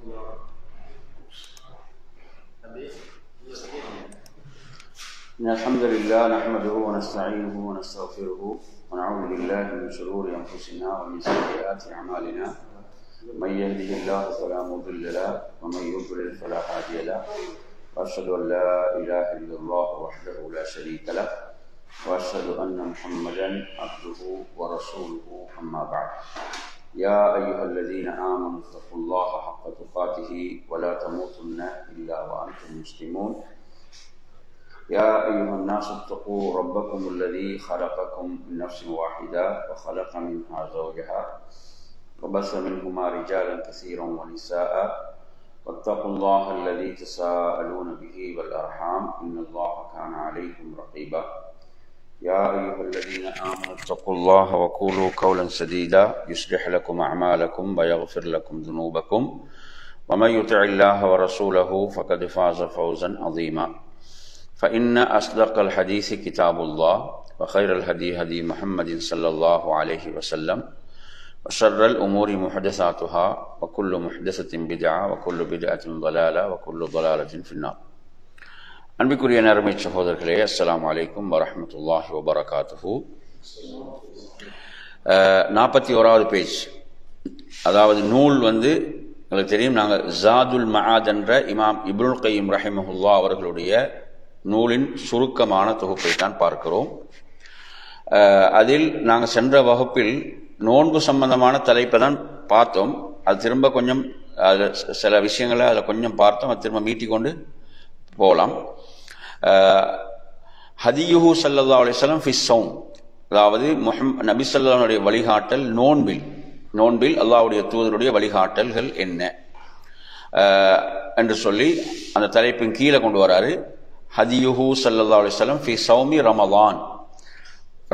الحمد لله نحمده ونستعينه ونستغفره ونعوذ بالله من شرور أنفسنا ومن سيئات أعمالنا من يهده الله فلا مضل له ومن يضلل فلا هادي له وأشهد أن لا إله إلا الله وحده لا شريك له وأشهد أن محمدا عبده ورسوله أما بعد يا أيها الذين آمنوا اتقوا الله حق تقاته ولا تموتن إلا وأنتم مسلمون يا أيها الناس اتقوا ربكم الذي خلقكم من نفس واحدة وخلق منها زوجها وبث منهما رجالا كثيرا ونساء واتقوا الله الذي تساءلون به والأرحام إن الله كان عليكم رقيبا يا أيها الذين آمنوا اتقوا الله وقولوا قولا سديدا يصلح لكم أعمالكم ويغفر لكم ذنوبكم ومن يطع الله ورسوله فقد فاز فوزا عظيما فإن أصدق الحديث كتاب الله وخير الهدي هدي محمد صلى الله عليه وسلم وشر الأمور محدثاتها وكل محدثة بدعة وكل بدعة ضلالة وكل ضلالة في النار. அன்பிற்குரிய நேர்மை சகோதரர்களே, அஸ்ஸலாமு அலைக்கும் வரஹ்மத்துல்லாஹி வபரகாத்துஹு. 41வது பேஜ், அதாவது நூல் உங்களுக்கு தெரியும், நாங்கள் ஜாதுல் மஆத் என்ற இமாம் இப்னுல் கய்யிம் ரஹிமஹுல்லா அவர்களுடைய நூலின் சுருக்கமான தொகுப்பை தான் பார்க்கிறோம். அதில் நாங்கள் சென்ற வகுப்பில் நோன்பு சம்பந்தமான தலைப்பை தான் பார்த்தோம். அது திரும்ப கொஞ்சம் சில விஷயங்களை அதில் கொஞ்சம் பார்த்தோம், அது திரும்ப மீட்டிக்கொண்டு போகலாம். ஹதியுஹு ஸல்லல்லாஹு அலைஹி வஸல்லம் ஃபி ஸௌம், அதாவது நபி ஸல்லல்லாஹு அலைஹி வழிகாட்டல் நோன்பில் அல்லாஹ்வுடைய தூதருடைய வழிகாட்டல்கள் என்ன என்று சொல்லி அந்த தலைப்பின் கீழே கொண்டு வராரு. ஹதியுஹு ஸல்லல்லாஹு அலைஹி வஸல்லம் ஃபி ஸௌமி ரமலான்,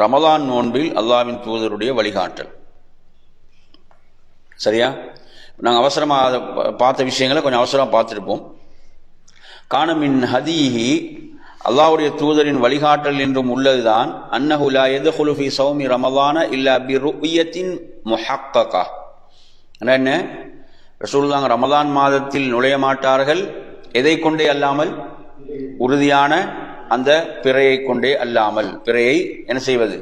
ரமலான் நோன்பில் அல்லாஹ்வின் தூதருடைய வழிகாட்டல். சரியா? நாங்கள் அவசரமாக பார்த்த விஷயங்களை கொஞ்சம் அவசரமாக பார்த்துருப்போம். கானமின் ஹதிஹி, அல்லாஹ்வுடைய தூதரின் வழிகாட்டல் என்றும் உள்ளதுதான், அன்னஹு லா யத்ஹுலு ஃபீ ஸௌமி ரமலான இல்லா பிருய்யத்தின் முஹக்ககா. என்ன? ரசூலுல்லாஹ் ரமலான் மாதத்தில் நுழைய மாட்டார்கள், எதை கொண்டே அல்லாமல், உறுதியான அந்த பிறையை கொண்டே அல்லாமல், பிறையை என்ன செய்வது,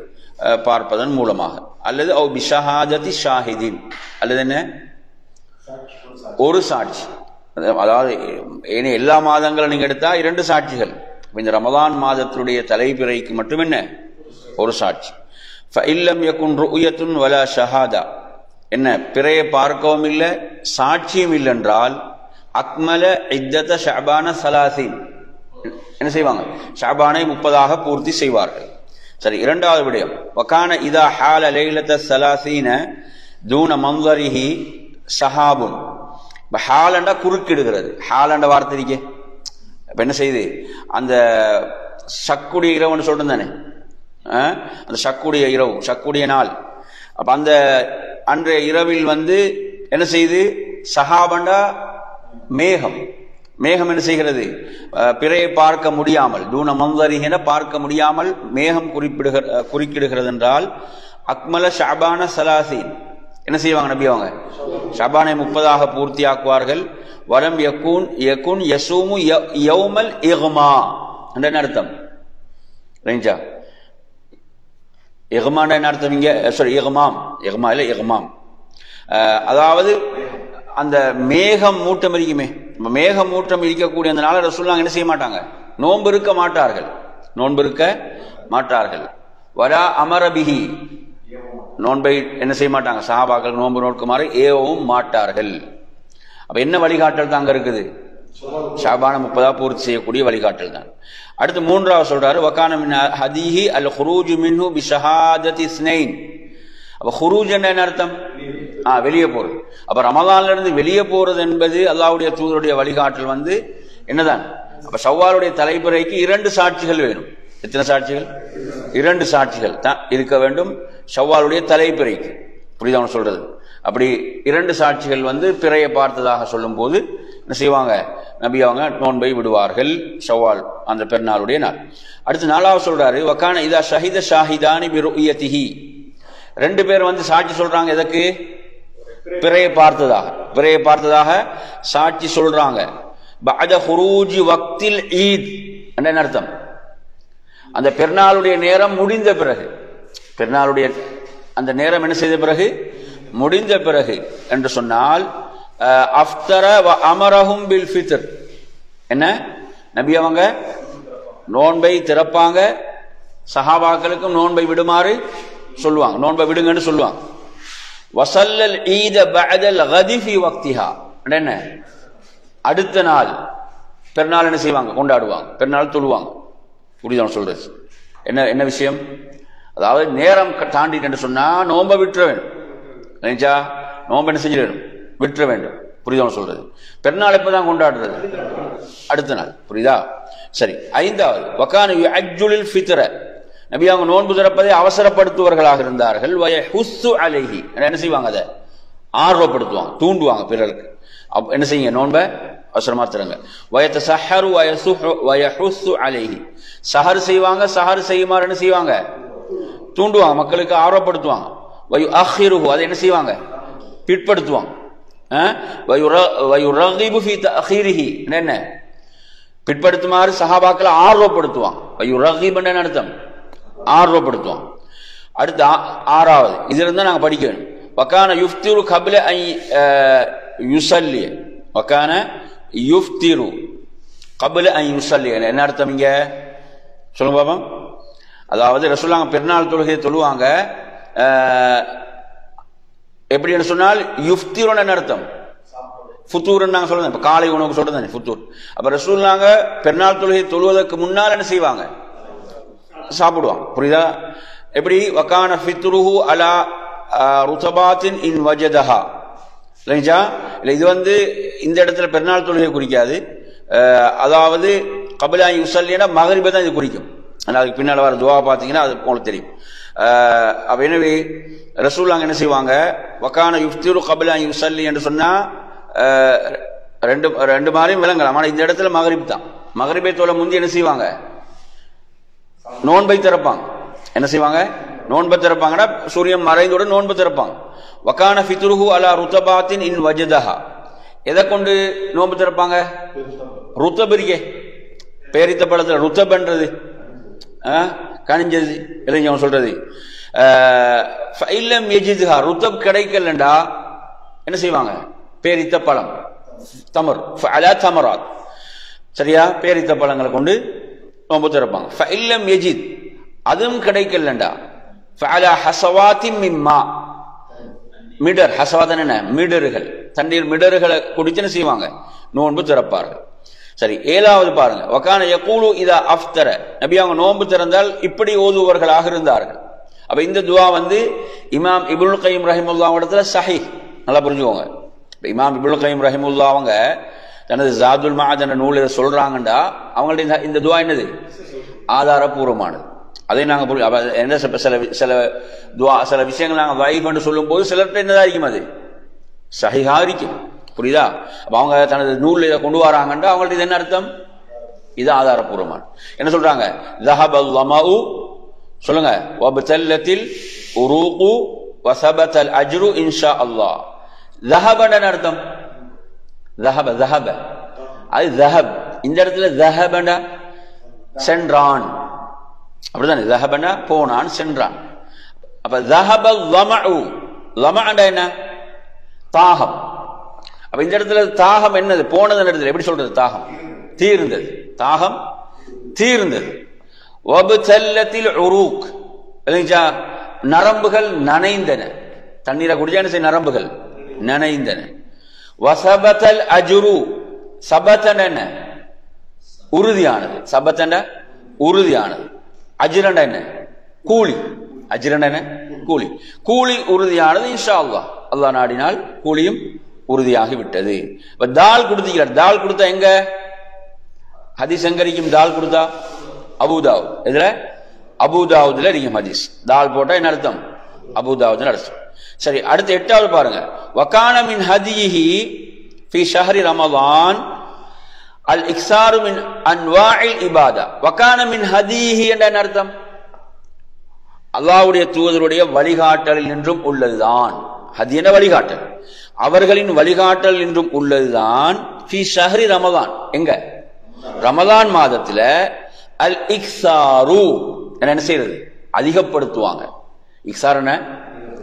பார்ப்பதன் மூலமாக, அல்லது அவ் பிஷஹாதத்தி ஷாஹிதீன், அல்லது என்ன, ஒரு சாட்சி. அதாவது எல்லா மாதங்களும் நீங்க எடுத்தா 2 சாட்சிகள். இந்த ரமலான் மாதத்துடைய தலைப்பிறைக்கு மட்டும் என்ன, ஒரு சாட்சி. ஃபஇல்லம் யகுன் ருயத்துன் வலா ஷஹாதா, என்ன, பிறையை பார்க்கவும் இல்லை சாட்சியும் இல்லை என்றால், அக்மல இத்தத ஷஅபான ஸலாஸீன், என்ன செய்வாங்க, ஷஅபானை 30ஆக பூர்த்தி செய்வார்கள். சரி, இரண்டாவது விடயம், வகான இதா ஹால லைலத ஸலாஸீன தூன மன்ஸரிஹி ஸஹாபுன். ஹாலண்டா குறுக்கிடுகிறது, ஹாலண்ட வார்த்தை இருக்கே, இப்ப என்ன செய்யுது, அந்த சக்குடைய இரவுன்னு சொல்றேன் தானே, அந்த சக்குடைய இரவு, சக்குடைய நாள். அப்ப அந்த அன்றைய இரவில் என்ன செய்யுது, சஹாபண்டா மேகம், மேகம் என்ன செய்கிறது, பிறையை பார்க்க முடியாமல், தூன மன்ஸரிஹின பார்க்க முடியாமல் மேகம் குறுக்கிடுகிறது என்றால், அக்மல ஷஅபான ஸலாஸீன், என்ன செய்வாங்க நபி அவங்க, ஷஅபானை 30ஆக பூர்த்தியாக்குவார்கள். வலம் யகுன் யஸூமு யௌமல் இக்மா, என்ன அர்த்தம், ரைஞ்சா, இக்மான் என்ன அர்த்தம் இங்க, சாரி இக்மாம், இக்மா இல்ல இக்மாம், அதாவது அந்த மேகம் மூட்டம் இருக்குமே, மேகம் மூட்டம் இருக்கக்கூடிய அந்த நாள ரசூலுல்லாஹ் என்ன செய்ய மாட்டாங்க, நோன்பு இருக்க மாட்டார்கள். வரா அமரபிஹி, நோன்பை என்ன செய்ய மாட்டாங்க, சஹாபாக்கள் நோன்பு நோக்குமாறு ஏவவும் மாட்டார்கள். அப்ப என்ன வழிகாட்டல் தாங்க இருக்குது, ஷஅபான 30ஆ பூர்த்தி செய்யக்கூடிய வழிகாட்டல் தான். அடுத்து மூன்றாவது சொல்றாரு, வகான மின் ஹதீஹி அல் குரூஜு மின்ஹு பி ஷஹாதத்தி இஸ்னைன். அப்ப குரூஜ் என்ன அர்த்தம், வெளியே போறது. அப்ப ரமலான்ல இருந்து வெளியே போறது என்பது அல்லாஹ்வுடைய தூதருடைய வழிகாட்டல் என்னதான். அப்ப ஷவ்வாலுடைய தலைப்பிறைக்கு 2 சாட்சிகள் வேணும். எத்தனை சாட்சிகள்? 2 சாட்சிகள் தான் இருக்க வேண்டும் ஷவ்வாலுடைய தலைப்பிறைக்கு. புரியுதா சொல்றது? அப்படி 2 சாட்சிகள் பிறையை பார்த்ததாக சொல்லும் போது என்ன செய்வாங்க, நபி அவங்க நோன்பை விடுவார்கள், ஷவ்வால் அந்த பெருநாளுடைய நாள். அடுத்து 4வது சொல்றாரு, வகான இதா ஷஹித ஷாஹிதானி பிருய்யதிஹி, 2 பேர் சாட்சி சொல்றாங்க, எதற்கு, பிறையை பார்த்ததாக. பிறையை பார்த்ததாக சாட்சி சொல்றாங்க. பஅத ஹுரூஜி வக்தில் ஈத் என்ன அர்த்தம்? அந்த பெருநாளுடைய நேரம் முடிந்த பிறகு, பெருநாளுடைய அந்த நேரம் என்ன செய்த பிறகு, முடிந்த பிறகு என்று சொன்னால் அஃப்தர வ அமரஹும் பில் ஃபித்ர், என்ன நபி அவங்க நோன்பை திறப்பாங்க, சஹாபாக்களுக்கும் நோன்பை விடுமாறு சொல்லுவாங்க, நோன்பை விடுங்கன்னு சொல்லுவாங்க. வசல்லல் ஈத பஅதல் கதி ஃபி வக்திஹா, என்ன அடுத்த நாள் பெருநாள் என்ன செய்வாங்க, கொண்டாடுவாங்க, பெருநாள் தொழுவாங்க. புரியுதா சொல்றது? என்ன விஷயம்? அதாவது நேரம் தாண்டிட்டு சொன்னா நோன்பை விட்டுற வேண்டும், நினைச்சா நோன்பு என்ன செஞ்சிட வேண்டும், விட்டுற வேண்டும். புரியுதா சொல்றது? பெருநாள் எப்பதான் கொண்டாடுறது? அடுத்த நாள். புரியுதா? சரி. ஐந்தாவது வகான யுஅஜ்ஜுலில் ஃபித்ர, நபி அவங்க நோன்பு திறப்பதை அவசரப்படுத்துவர்களாக இருந்தார்கள். வயஹுஸ்ஸு அலைஹி, என்ன செய்வாங்க, அதை ஆர்வப்படுத்துவாங்க, தூண்டுவாங்க பிறருக்கு. என்ன செய்யுங்க, நோன்பை அவசரமா திறங்க. வயதஸஹரு வயஹுஸ்ஸு அலைஹி, சஹர் செய்வாங்க, சஹர் செய்யுமாறு என்ன செய்வாங்க, தூண்டுவாங்க, மக்களுக்கு ஆர்வப்படுத்துவாங்க. வயுஅஹிருஹு, அதை என்ன செய்வாங்க, பிற்படுத்துவாங்க. வயுரகிபு ஃபீ தஅഖீரிஹி, என்ன பிற்படுத்துமாறு சஹாபாக்களை ஆர்வப்படுத்துவாங்க. வயுரகிபு என்ன அர்த்தம்? ஆர்வப்படுத்துவாங்க. அடுத்து ஆறாவது, இதுல இருந்தா நாங்க படிக்க வேண்டும். வகான யுஃப்திரு கப்ல அன் யுஸல்லி, வகான யுஃப்திரு கப்ல அன் யுஸல்லி என்ன அர்த்தம் இங்க சொல்லுங்க பாப்பா. அதாவது ரசூலுல்லாஹ் பெருநாள் தொழுகை தொழுவாங்க, எப்படின்னு சொன்னால் யுஃப்திருன்னு என்ன அர்த்தம், ஃபுத்தூர்னு நாங்க சொல்றோம், இப்ப காலை உணவுக்கு சொல்றது ஃபுத்தூர். அப்ப ரசூலுல்லாஹ் பெருநாள் தொழுகை தொழுவதற்கு முன்னால் என்ன செய்வாங்க, சாப்பிடுவாங்க. புரியுதா? எப்படி? வகான ஃபித்ருஹு அலா ருதபாத்தின் இன் வஜதஹா, இல்லைங்களா? இல்லை, இது இந்த இடத்துல பெருநாள் தொழுகை குறிக்காது. அதாவது கபிலா யுஸல்லினா மகரிபை தான் இது குறிக்கும். அதுக்கு பின்னால் வர துவா பார்த்தீங்கன்னா அது உங்களுக்கு தெரியும். அப்ப எனவே ரசூலுல்லாஹ் என்ன செய்வாங்க, வகான யுஃப்திரு கபிலா யுஸல்லி என்று சொன்னா ரெண்டு மாதிரியும் விளங்கலாம். ஆனா இந்த இடத்துல மகரிப் தான். மகரிபை தொழ முந்தி என்ன செய்வாங்க, நோன்பை திறப்பாங்க. என்ன செய்வாங்க, நோன்பை திறப்பாங்கன்னா சூரியன் மறைந்தவுடன் நோன்பு திறப்பாங்க. வகான ஃபித்ருஹு அலா ருதபாத்தின் இன் வஜதஹா, எதை கொண்டு நோன்பு திறப்பாங்க, ருத்தப் இருக்கே, பேரித்த பழத்துல ருத்தப்ன்றது கனிஞ்சது, இல்லைங்க சொல்றது. ஃபைலம் யஜிதுஹா, ருத்தப் கிடைக்கலண்டா என்ன செய்வாங்க, பேரித்த பழம், தமர் அலா தமராத், சரியா, பேரித்த பழங்களை கொண்டு நோன்பு திறப்பாங்க. ஃபைலம் யஜித், அதுவும் கிடைக்கலண்டா ஃபஅலா ஹஸவாத்தின் மிம்மா, மிடர், ஹஸவாத் என்ன, மிடர்கள், தண்ணீர் மிடர்களை குடிச்சு என்ன செய்வாங்க, நோன்பு திறப்பார்கள். சரி. ஏழாவது பாருங்க, வகான யகூலு இதா அஃப்தர, நபி அவங்க நோன்பு திறந்தால் இப்படி ஓதுவர்களாக இருந்தார்கள். அப்ப இந்த துவா இமாம் இப்னுல் கய்யிம் ரஹிமஹுல்லாஹ் இடத்துல சஹீஹ், நல்லா புரிஞ்சுக்கோங்க. இமாம் இப்னுல் கய்யிம் ரஹிமஹுல்லாஹ் அவங்க தனது ஜாதுல் மஆத் என்ற நூல் சொல்றாங்கண்டா அவங்கள்ட்ட இந்த துவா என்னது, ஆதாரபூர்வமானது. அதை நாங்க என்ன சில துவா, சில விஷயங்கள் நாங்கள் வைஃப் என்று சொல்லும் போது சிலர்கிட்ட என்னதான் இருக்கும், அது சஹீஹா இருக்கும். புரியுதா? அப்ப அவங்க தனது நூல் இதை கொண்டு வராங்கண்டா அவங்கள்ட்ட இது என்ன அர்த்தம், இது ஆதாரபூர்வமான. என்ன சொல்றாங்க, ஸஹபல் லமஉ, சொல்லுங்க, வபதல்லத்தில் உரூகு வஸபதல் அஜ்ரு இன்ஷா அல்லாஹ். ஸஹபன அர்த்தம், ஸஹப ஸஹப அது ஸஹப், இந்த இடத்துல ஸஹபன சென்றான், அப்படிதானே, ஸஹபன போனான், சென்றான். அப்ப ஸஹபல் லமஉ, லமஅ என்ன, தாகம். அப்ப இந்த இடத்துல தாகம் என்னது, போனது இடத்துல எப்படி சொல்றது, தாகம் தீர்ந்தது, தாகம் தீர்ந்தது. வபதல்லத்தில் உரூக், நரம்புகள் நனைந்தன, தண்ணீரை குடிச்சா என்ன செய்ய, நரம்புகள் நனைந்தன. வஸபதல் அஜ்ரு, சபதன என்ன, உறுதியானது, சபதன உறுதியானது, அஜ்ரன என்ன, கூலி, அஜ்ரன என்ன, கூலி, கூலி உறுதியானது. இன்ஷா அல்லாஹ், அல்லாஹ் நாடினால் கூலியும் உறுதியாகி விட்டது. இப்ப தால் கொடுத்தீங்க, தால் கொடுத்தா எங்க ஹதீஸ் எங்க இருக்கும், தால் கொடுத்தா அபூதாவுத், இதுல அபூதாவுதுல இருக்கும் ஹதீஸ். தால் போட்டா என்ன அர்த்தம், அபூதாவுத் அர்த்தம். சரி. அடுத்து எட்டாவது பாருங்க, வகான மின் ஹதியிஹி ஃபீ ஷஹ்ரி ரமலான் அல் இக்ஸாரு மின் அன்வாஇல் இபாதா. வகான மின் ஹதியிஹி என்ற என்ன அர்த்தம், அல்லாஹ்வுடைய தூதருடைய வழிகாட்டலில் நின்றும் உள்ளதுதான். ஹதி என்ன, வழிகாட்டல். அவர்களின் வழிகாட்டல் என்றும் உள்ளதுதான் ஃபி ஷஹ்ரி ரமதான், எங்க ரமதான் மாதத்துல அல் இக்ஸாரு என்ன செய்யறது, அதிகப்படுத்துவாங்க. இக்ஸாரன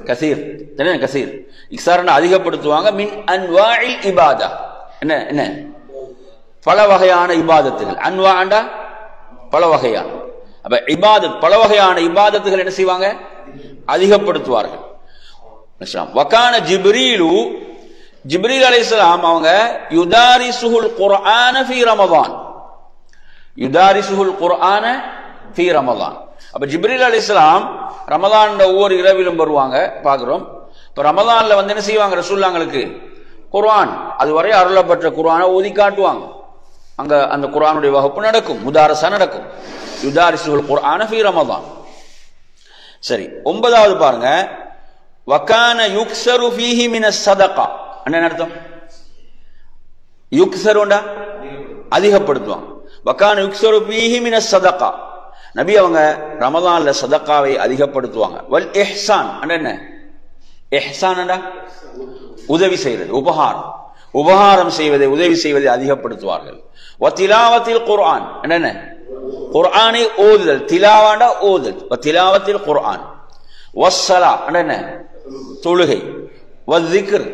கசீர், என்ன கசீர், இக்ஸாரன அதிகப்படுத்துவாங்க. மின் அன்வாஇல் இபாதா, என்ன என்ன பல வகையான இபாதத்துகள். அன்வாண்டா பல வகையான, அப்ப இபாதத் பல வகையான இபாதத்துகள் என்ன செய்வாங்க, அதிகப்படுத்துவார்கள். வகான ஜிப்ரீலு, ஜிப்ரீல் அலைஹிஸ்ஸலாம் அவங்க யுதாரிசுல் குர்ஆன ஃபீ ரமதான், யுதாரிசுல் குர்ஆன ஃபீ ரமதான். அப்ப ஜிப்ரீல் அலைஹிஸ்ஸலாம் ரமதான் ஒவ்வொரு இரவிலும் வருவாங்க பார்க்கிறோம். இப்ப ரமதான்ல வந்து என்ன செய்வாங்க, ரசூலுல்லாஹ்களுக்கு குர்ஆன் அதுவரை அருளப்பட்ட குர்ஆனை ஓதி காட்டுவாங்க. அங்க அந்த குர்ஆனுடைய வகுப்பு நடக்கும், முதாரசா நடக்கும். யுதாரிசுல் குர்ஆன ஃபீ ரமதான். சரி, 9வது பாருங்க, வகான யுக்ஸரு ஃபீஹி மினஸ் ஸதகா. என்ன அர்த்தம்? யுக்ஸருண்டா அதிகப்படுத்துவாங்க. வகான யுக்ஸரு ஃபீஹி மினஸ் ஸதகா, நபி அவங்க ரமதான்ல சதகாவை அதிகப்படுத்துவாங்க. வல் இஹ்சான் என்ன, இஹ்சான்டா உதவி செய்வது, உபகாரம், உபகாரம் செய்வதை உதவி செய்வதை அதிகப்படுத்துவார்கள். வ திலாவத்தில் குர்ஆன் என்ன, குர்ஆனை ஓதுதல், திலாவாண்டா ஓதுதல், வ திலாவத்தில் குர்ஆன். வஸ்ஸலா என்ன, தொழுகை. வ ஸிக்ர்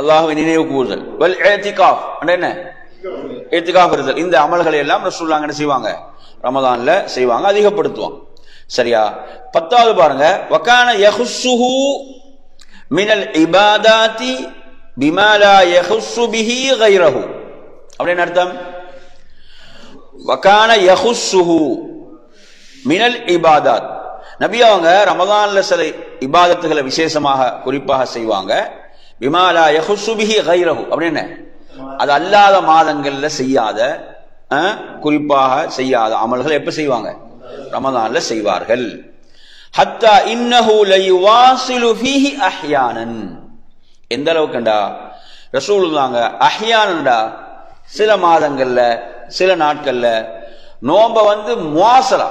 அல்லாஹ்வை நினைவு கூறுதல். வல் இஅ்திகாஃப் என்ன, இஅ்திகாஃப் இருத்தல். இந்த அமல்களை எல்லாம் ரசூலுல்லாஹ் என்ன செய்வாங்க, ரமதான்ல செய்வாங்க, அதிகப்படுத்துவாங்க. சரியா? 10வது பாருங்க, வகான யஹுஸ்ஸுஹு மினல் இபாதாத்தி பிமா லா யஹுஸ்ஸு பிஹி கைரஹு. அப்படின அர்த்தம், வகான யஹுஸ்ஸுஹு மினல் இபாதாத், நபி அவங்க ரமதான்ல சில இபாதத்துகளை விசேஷமாக குறிப்பாக செய்வாங்க. பிமா லா யஹுஸ்ஸு பிஹி கைரஹு அப்படின அது அல்லாத மாதங்கள்ல செய்யாத, குறிப்பாக செய்யாத அமல்கள் எப்ப செய்வாங்க, ரமதான்ல செய்வார்கள். ஹத்தா இன்னஹு லயுவாசிலு ஃபீஹி அஹ்யானன், எந்த அளவுக்குண்டா ரசூலுல்லாஹ் அஹ்யானன்டா சில மாதங்கள்ல சில நாட்கள்ல நோம்ப வந்து முவாசலா,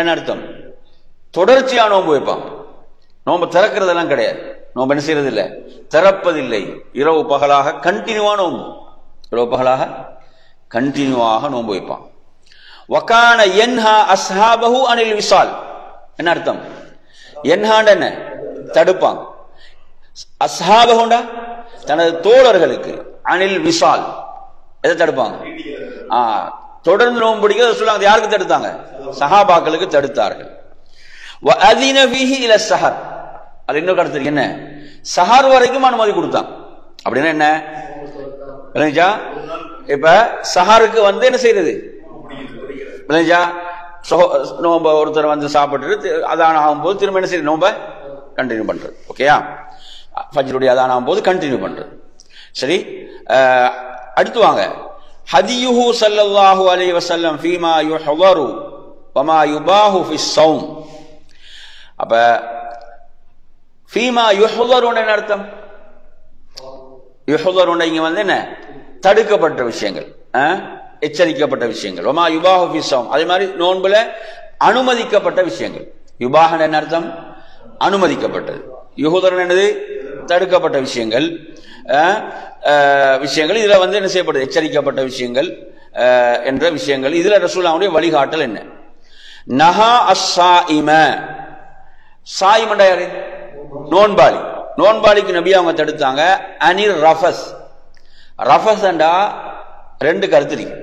என்ன அர்த்தம், தொடர்ச்சியா நோன்பு வைப்பாங்க. நோம்பு திறக்கிறதெல்லாம் கிடையாது, நோம்பு என்ன செய்யறது இல்லை, திறப்பதில்லை. இரவு பகலாக கண்டினியூவா நோம்பு, இரவு பகலாக கண்டினியூவாக நோன்பு வைப்பான். வகான யன்ஹா அஸ்ஹாபஹு அனில் விசால், என்ன அர்த்தம், யன்ஹாண்ட என்ன தடுப்பாங்க, அஸ்ஹாபஹுண்டா தனது தோழர்களுக்கு, அனில் விசால் எதை தடுப்பாங்க, தொடர்ந்து நோன்பு பிடிக்க சொல்லுவாங்க. யாருக்கு தடுத்தாங்க, சஹாபாக்களுக்கு தடுத்தார்கள். வ அஸின ஃபீஹி இல ஸஹர், அது இன்னொரு கருத்து என்ன, சஹர் வரைக்கும் அனுமதி கொடுத்தாங்க. அப்படின்னா என்ன விளங்குச்சா, இப்ப சஹருக்கு வந்து என்ன செய்யறது, விளங்குச்சா, நோம்ப ஒருத்தர் வந்து சாப்பிட்டு அதான் ஆகும்போது திரும்ப என்ன செய்யுது, நோம்ப கண்டினியூ பண்றது. ஓகேயா, ஃபஜ்ருடைய அதான் ஆகும்போது கண்டினியூ பண்றது. சரி, அடுத்து வாங்க, ஹதியுஹு ஸல்லல்லாஹு அலைஹி வஸல்லம் ஃபீமா யுஹ்தரு வமா யுபாஹு ஃபிஸ் ஸௌம். அப்ப ஃபீமா யுஹ்தருன என்ன அர்த்தம், யுஹ்தருன இங்க வந்து என்ன தடுக்கப்பட்ட விஷயங்கள், எச்சரிக்கப்பட்ட விஷயங்கள். வமா யுபாஹு ஃபிஸ் ஸௌம், அதே மாதிரி நோன்புல அனுமதிக்கப்பட்ட விஷயங்கள். யுபாஹன என்ன அர்த்தம், அனுமதிக்கப்பட்டது. யுஹ்தருன என்னது, தடுக்கப்பட்ட விஷயங்கள், விஷயங்கள். இதுல வந்து என்ன செய்யப்படுது, எச்சரிக்கப்பட்ட விஷயங்கள் என்ற விஷயங்கள். இதுல ரசூலுல்லாஹ்வுடைய வழிகாட்டல் என்ன, நஹா அஸ்ஸாயிம, சாயிமண்டா யாரு, நோன்பாளி, நோன்பாளிக்கு நபி அவங்க தடுத்தாங்க. அனிர் ரஃபஸ், ரஃபஸ்ண்டா ரெண்டு கருத்து இருக்கு.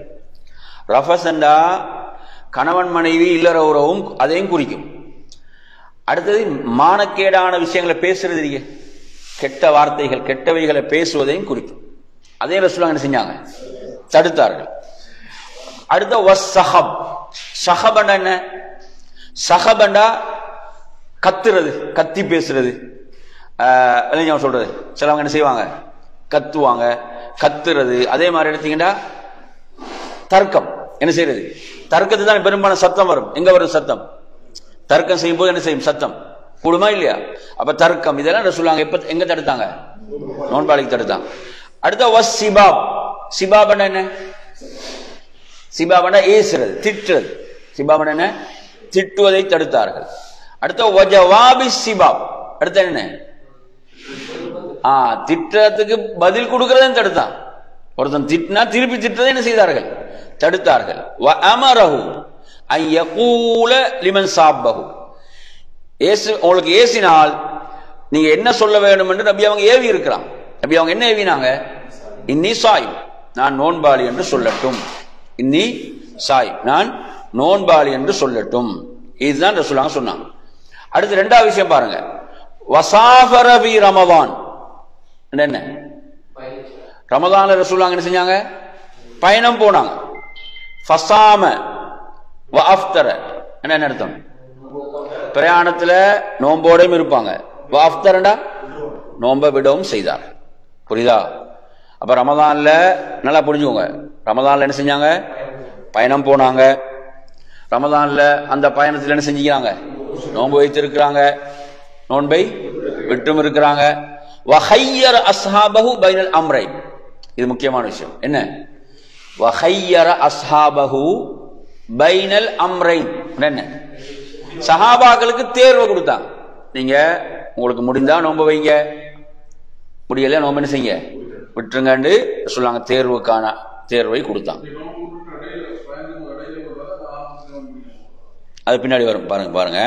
ரஃபஸ்ண்டா கணவன் மனைவி இல்லற உறவும் அதையும் குறிக்கும். அடுத்தது மானக்கேடான விஷயங்களை பேசுறது இருக்கு, கெட்ட வார்த்தைகள் கெட்டவைகளை பேசுவதையும் குறிக்கும். அதே ரசூலுல்லாஹ் என்ன செஞ்சாங்க, தடுத்தார்கள். அடுத்த வஸ்ஸஹப், ஸஹபண்டா என்ன, ஸஹபண்டா கத்துறது, கத்தி பேசுறது, சொல்றது. சிலவங்க என்ன செய்வாங்க, கத்துவாங்க, கத்துறது. அதே மாதிரி எடுத்தீங்கன்னா தர்க்கம், என்ன செய்யறது, தர்க்கத்து தான் பெரும்பாலும் சத்தம் வரும். எங்க வரும் சத்தம், தர்க்கம் செய்யும் போது என்ன செய்யும், சத்தம் கூடுமா இல்லையா. அப்ப தர்க்கம் இதெல்லாம் ரசூலுல்லாஹ் எப்ப எங்க தடுத்தாங்க, நோன்பாளிக்கு தடுத்தாங்க. அடுத்த வஸ்ஸிபாப், சிபாபண்டா என்ன, சிபாபண்டா ஏசுறது, திட்டுறது. சிபாபண்டா என்ன, திட்டுவதை தடுத்தார்கள். அடுத்த வஜவாபி சிபாப், அடுத்த என்ன, திட்டத்துக்கு பதில் கொடுக்கறதையும் தடுத்தான். ஒருத்தன் திட்டினா திருப்பி திட்டதை என்ன செய்தார்கள்? தடுத்தார்கள். வஅமரஹு அன் யகூல லிமன் சாப்பஹு, உங்களுக்கு ஏசினால் நீங்க என்ன சொல்ல வேண்டும் என்று நபி அவங்க ஏவி இருக்கிறான். நபி அவங்க என்ன ஏவினாங்க? இன்னி சாயிம், நான் நோன்பாளி என்று சொல்லட்டும். இன்னி சாயிம், நான் நோன்பாளி என்று சொல்லட்டும். இதுதான் ரசூலுல்லாஹ் சொன்னாங்க. அடுத்து ரெண்டாவது விஷயம் பாருங்க. வசாஃபர ஃபீ ரமதான், என்ன ரமதான்ல ரசூலுல்லாஹ் என்ன செஞ்சாங்க? பயணம் போனாங்க. ஃபஸாம வ அஃப்தர, என்ன அர்த்தம்? பிரயாணத்துல நோம்போடையும் இருப்பாங்க. வ அஃப்தரண்டா நோம்ப விடவும் செய்தார். புரியுதா? அப்ப ரமதான்ல நல்லா புரிஞ்சுக்கோங்க. ரமதான்ல என்ன செஞ்சாங்க? பயணம் போனாங்க. ரமதான்ல அந்த பயணத்தில் என்ன செஞ்சுக்கிறாங்க? நோன்பு வைத்திருக்கிறாங்க, நோன்பை விட்டும் இருக்கிறாங்க. வஹய்யர அஸ்ஹாபஹு பைனல் அம்ரைன், இது முக்கியமான விஷயம். என்ன? வஹய்யர அஸ்ஹாபஹு பைனல் அம்ரைன், என்ன? சஹாபாக்களுக்கு தேர்வு கொடுத்தாங்க. நீங்க உங்களுக்கு முடிந்தா நோன்பு வைங்க, முடியல நோன்பு என்ன செய்யுங்க, விட்டுருங்கன்னு சொல்லாங்க. தேர்வுக்கான தேர்வை கொடுத்தாங்க. அது பின்னாடி வரும், பாருங்க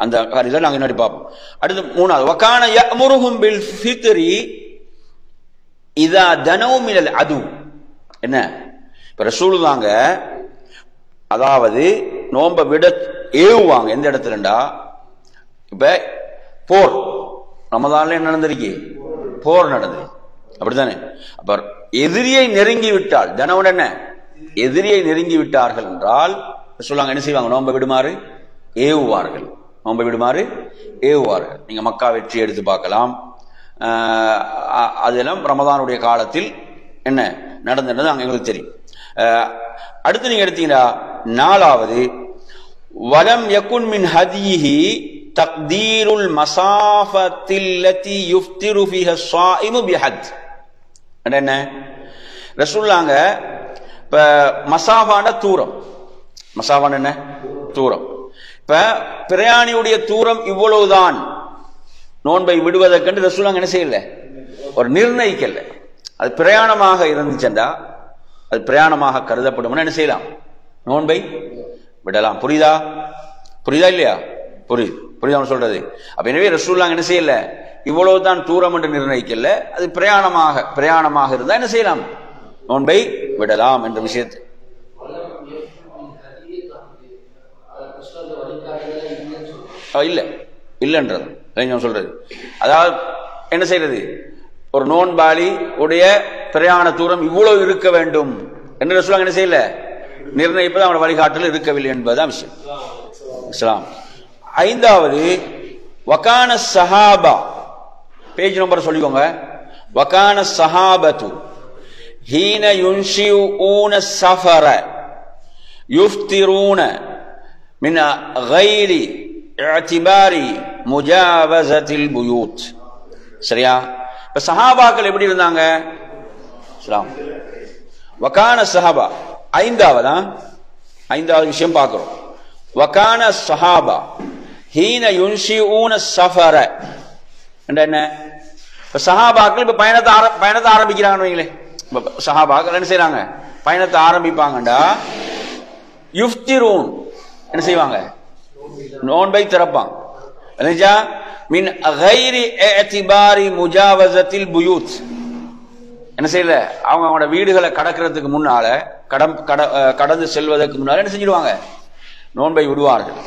அந்த காரியத்தை நாங்க முன்னாடி பார்ப்போம். அடுத்து மூணாவது, வகான யஅமுருஹும் பில் ஃபித்ரி இதா தனவு மினல் அது, என்ன? இப்ப ரசூலுல்லாஹ் அதாவது நோன்ப விட ஏவுவாங்க. எந்த இடத்துலண்டா, இப்ப போர், ரமதான்ல என்ன நடந்திருக்கு? போர் நடந்தது, அப்படித்தானே? அப்ப எதிரியை நெருங்கி விட்டால், தனவுடன் என்ன, எதிரியை நெருங்கி விட்டார்கள் என்றால் ரசூலுல்லாஹ் என்ன செய்வாங்க? நோன்பை விடுமாறு ஏவுவார்கள். நோன்பை விடுமாறு ஏவுவார்கள். நீங்க மக்கா வெற்றி எடுத்து பார்க்கலாம். அதெல்லாம் ரமதானுடைய காலத்தில் என்ன நடந்தது அங்க எங்களுக்கு தெரியும். அடுத்து நீங்க எடுத்தீங்கன்னா நாலாவது, வலம் யகுன் மின் ஹதீஹி தக்தீருல் மஸாஃபத்தில்லதி யுஃப்திரு ஃபீஹா ஸாயிமு பிஹத், என்ன? ரசூலுல்லாஹ் இப்ப மஸாஃபான தூரம், மஸாஃபான என்ன? தூரம். இப்ப பிரயாணியுடைய தூரம் இவ்வளவுதான், நோன்பை விடுவதற்கென்று ரசூலுல்லாஹ் என்ன செய்யல, ஒரு நிர்ணயிக்கல. அது பிரயாணமாக இருந்துச்சா, அது பிரயாணமாக கருதப்படும், என்ன செய்யலாம்? நோன்பை விடலாம். புரியுதா? புரியுதா இல்லையா? புரியுதா சொல்றது? அப்ப எனவே ரசூலுல்லாஹ் என்ன செய்யல, இவ்வளவுதான் தூரம் என்று நிர்ணயிக்கல. அது பிரயாணமாக இருந்தா என்ன செய்யலாம்? நோன்பை விடலாம் என்ற விஷயத்தை இல்லைன்றது சொல்றது. அதாவது என்ன செய்யறது, ஒரு நோன்பாளி உடைய பிரயாண தூரம் இவ்வளவு இருக்க வேண்டும் என்று ரசூலுல்லாஹ் என்ன செய்யல, நிர்ணயிப்பது அவனோட வழிகாட்டல் இருக்கவில்லை என்பதுதான் விஷயம். இஸ்லாம். ஐந்தாவது, வகான சஹாபா, பேஜ் நம்பர் சொல்லிக்கோங்க. வகான சஹாபத்து ஹீன யுன்ஷிஊன ஸஃபர யுஃப்திரூன மின் கைரி இஅ்திபாரி முஜாவஸத்தில் புயூத். சரியா? இப்ப சஹாபாக்கள் எப்படி இருந்தாங்க? வகான சஹாபா ஐந்தாவது விஷயம் பார்க்கிறோம். வகான சஹாபா ஹீன யுன்ஷிஊன ஸஃபர, என்ன? இப்ப சஹாபாக்கள் இப்ப பயணத்தை ஆரம்பிக்கிறாங்கன்னு வைங்களே. சஹாபாக்கள் என்ன செய்யறாங்க? பயணத்தை ஆரம்பிப்பாங்கண்டா யுஃப்திரூன், என்ன செய்வாங்க? நோன்பை திறப்பாங்க. மின் கைரி இஅ்திபாரி முஜாவஸத்தில் புயூத், என்ன செய்யல, அவங்களோட வீடுகளை கடக்கிறதுக்கு முன்னால, கடந்து செல்வதற்கு முன்னால என்ன செஞ்சிடுவாங்க? நோன்பை விடுவார்கள்.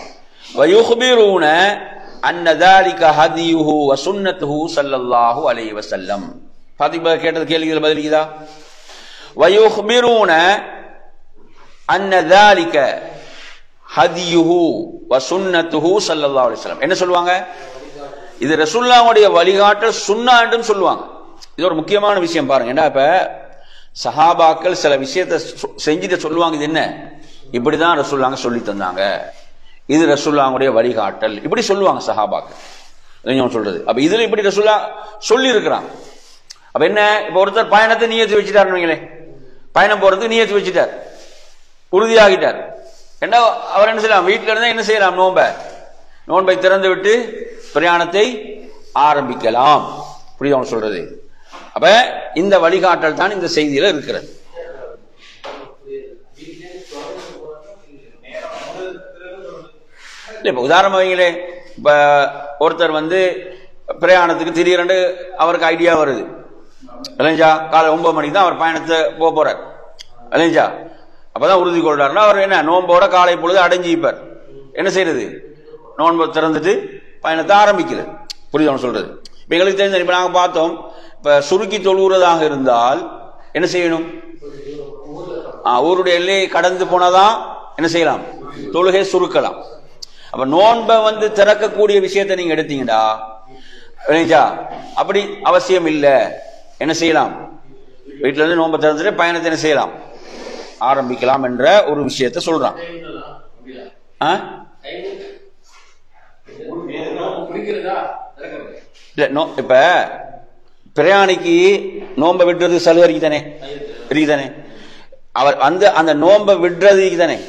வயுஹ்பிரூன அன்ன ذلك ஹதியுஹு வ சுன்னத்துஹு ஸல்லல்லாஹு அலைஹி வஸல்லம். பாத்திமா கேட்டது கேள்விகள் பதிலுக்குதா? வயுஹ்பிரூன அன்ன ذلك ஹதியுஹு வ சுன்னத்துஹு ஸல்லல்லாஹு அலைஹி வஸல்லம். என்ன சொல்லுவாங்க? இது ரசூலுல்லாஹ்வுடைய வழிகாட்டல், சுன்னா என்றும் சொல்லுவாங்க. இது ஒரு முக்கியமான விஷயம் பாருங்க. ஏன்னா இப்ப சஹாபாக்கள் சில விஷயத்தை செஞ்சுட்டு சொல்லுவாங்க, இது என்ன, இப்படிதான் ரசூலுல்லாஹ் சொல்லி தந்தாங்க, இது ரசூலுல்லாஹ்வுடைய வழிகாட்டல், இப்படி சொல்லுவாங்க சஹாபாக்கள். சொல்றது அப்ப இதுல இப்படி ரசூலுல்லாஹ் சொல்லி இருக்கிறாங்க. அப்ப என்ன, இப்ப ஒருத்தர் பயணத்தை நியத்து வச்சுட்டாருன்னு, பயணம் போறதுக்கு நியத்து வச்சுட்டார், உறுதியாகிட்டார். என்ன அவர் என்ன செய்யலாம்? வீட்டில இருந்தா என்ன செய்யலாம்? நோன்பை திறந்து விட்டு பிரயாணத்தை ஆரம்பிக்கலாம். புரியுது சொல்றது? அப்ப இந்த வழிகாட்டல் தான் இந்த செய்தியில இருக்கிறது. இப்ப உதாரணம் வைங்களே, இப்ப ஒருத்தர் பிரயாணத்துக்கு திடீரென்று அவருக்கு ஐடியா வருது இல்லைஞ்சா, காலை 9 மணிக்கு தான் அவர் பயணத்தை போறார் இல்லைஞ்சா, அப்பதான் உறுதி கொள்றாருன்னா அவர் என்ன நோன்போட காலை பொழுது அடைஞ்சிப்பார். என்ன செய்யறது? நோன்பை திறந்துட்டு பயணத்தை ஆரம்பிக்கிறது. புரியுது சொல்றது? இப்ப எங்களுக்கு தெரிஞ்ச, இப்ப நாங்க பார்த்தோம், இப்ப சுருக்கி தொழுகிறதாக இருந்தால் என்ன செய்யணும்? ஊருடைய எல்லையை கடந்து போனதான் என்ன செய்யலாம்? தொழுகை சுருக்கலாம். அப்ப நோன்பை திறக்கக்கூடிய விஷயத்தை நீங்க எடுத்தீங்கடா அப்படி அவசியம் இல்லை. என்ன செய்யலாம்? வீட்டுல இருந்து நோன்பை திறந்துட்டு பயணத்தை என்ன செய்யலாம்? ஆரம்பிக்கலாம் என்ற ஒரு விஷயத்தை சொல்றான். இப்ப பிரயாணிக்கு நோன்பை விடுறது சலுகை இருக்குதானே? அவர் அந்த நோன்பை விடுறது தானே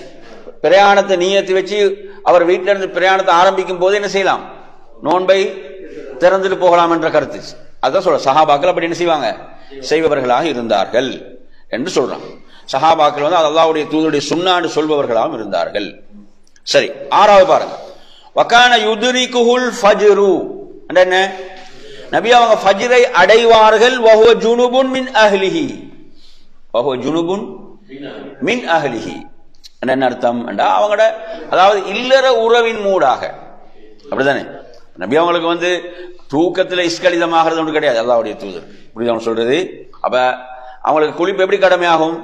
பிரயாணத்தை நியத்து வச்சு அவர் வீட்டில இருந்து பிரயாணத்தை ஆரம்பிக்கும் போது என்ன செய்யலாம்? நோன்பை திறந்துட்டு போகலாம் என்ற கருத்து. அதான் சொல்ற சஹாபாக்கள் அப்படி என்ன செய்வாங்க? செய்பவர்களாக இருந்தார்கள் என்று சொல்றான். சஹாபாக்கள் அல்லாஹ்வுடைய தூதருடைய சுன்னான்னு சொல்பவர்களாகவும் இருந்தார்கள். சரி, 6வது பாருங்க. வகான யுத்ரிகுல் ஃபஜ்ரு என்ன? நபி அவங்க ஃபஜ்ரை அடைவார்கள். வஹுவ ஜுனுபுன் மின் அஹ்லிஹி. வஹுவ ஜுனுபுன் மின் அஹ்லிஹி என்ன அர்த்தம்? அவங்களோட அதாவது இல்லற உறவின் மூடாக. அப்படித்தானே? நபி அவங்களுக்கு தூக்கத்தில் இஸ்கலிதமாகிறது ஒன்று கிடையாது. அல்லாஹ்வுடைய தூதர் புரியுது சொல்றது? அப்ப அவங்களுக்கு குளிப்பு எப்படி கடமையாகும்?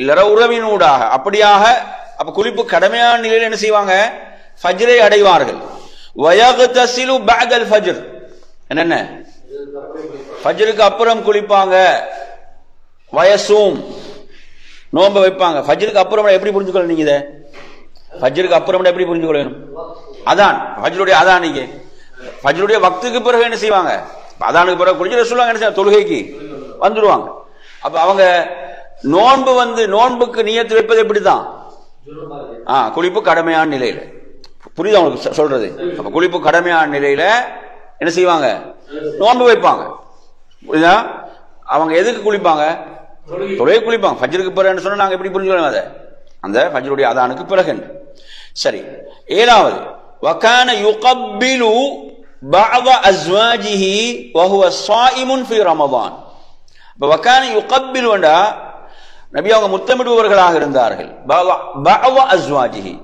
இல்லற உறவின் ஊடாக. அப்படியாக அப்ப குளிப்பு கடமையான நிலையில் என்ன செய்வாங்க? ஃபஜ்ரை அடைவார்கள். வயக்தஸிலு பஅதல் ஃபஜ்ர் என்ன? ஃபஜ்ருக்கு அப்புறம் குளிப்பாங்க. வயசூம் நோன்பு வைப்பாங்க. ஃபஜ்ருக்கு அப்புறம் எப்படி புரிஞ்சுக்கொள்ளணும் நீங்க? இதை ஃபஜ்ருக்கு அப்புறம் எப்படி புரிஞ்சுக்கொள்ளணும்? அதான் ஃபஜ்ருடைய அதான். நீங்க ஃபஜ்ருடைய வக்துக்கு பிறகு என்ன செய்வாங்க? அதானுக்கு பிறகு குளிச்சு சொல்லுவாங்க, என்ன செய்வாங்க? தொழுகைக்கு வந்துடுவாங்க. அப்ப அவங்க நோன்பு நோன்புக்கு நியத்து வைப்பது எப்படிதான்? குளிப்பு கடமையான நிலையில. புரியுது அவங்களுக்கு சொல்றது? அப்ப குளிப்பு கடமையான நிலையில என்ன செய்வாங்க? நோன்பு வைப்பாங்க. புரியுதா? அவங்க எதுக்கு குளிப்பாங்க? தொழுகை குளிப்பாங்க. ஃபஜ்ருக்கு பிறகு சொன்னா நாங்க எப்படி புரிஞ்சுக்கணும் அதை? அந்த ஃபஜ்ருடைய அதானுக்கு பிறகு. சரி, 7வது வகான யுகப்பிலு பஅத அஸ்வாஜிஹி வஹுவ ஸாயிமுன் ஃபீ ரமதான். இப்ப வகான யுகப்பிலு என்றா நபி அவங்க முத்தமிடுபவர்களாக இருந்தார்கள். பஅத அஸ்வாஜிஹி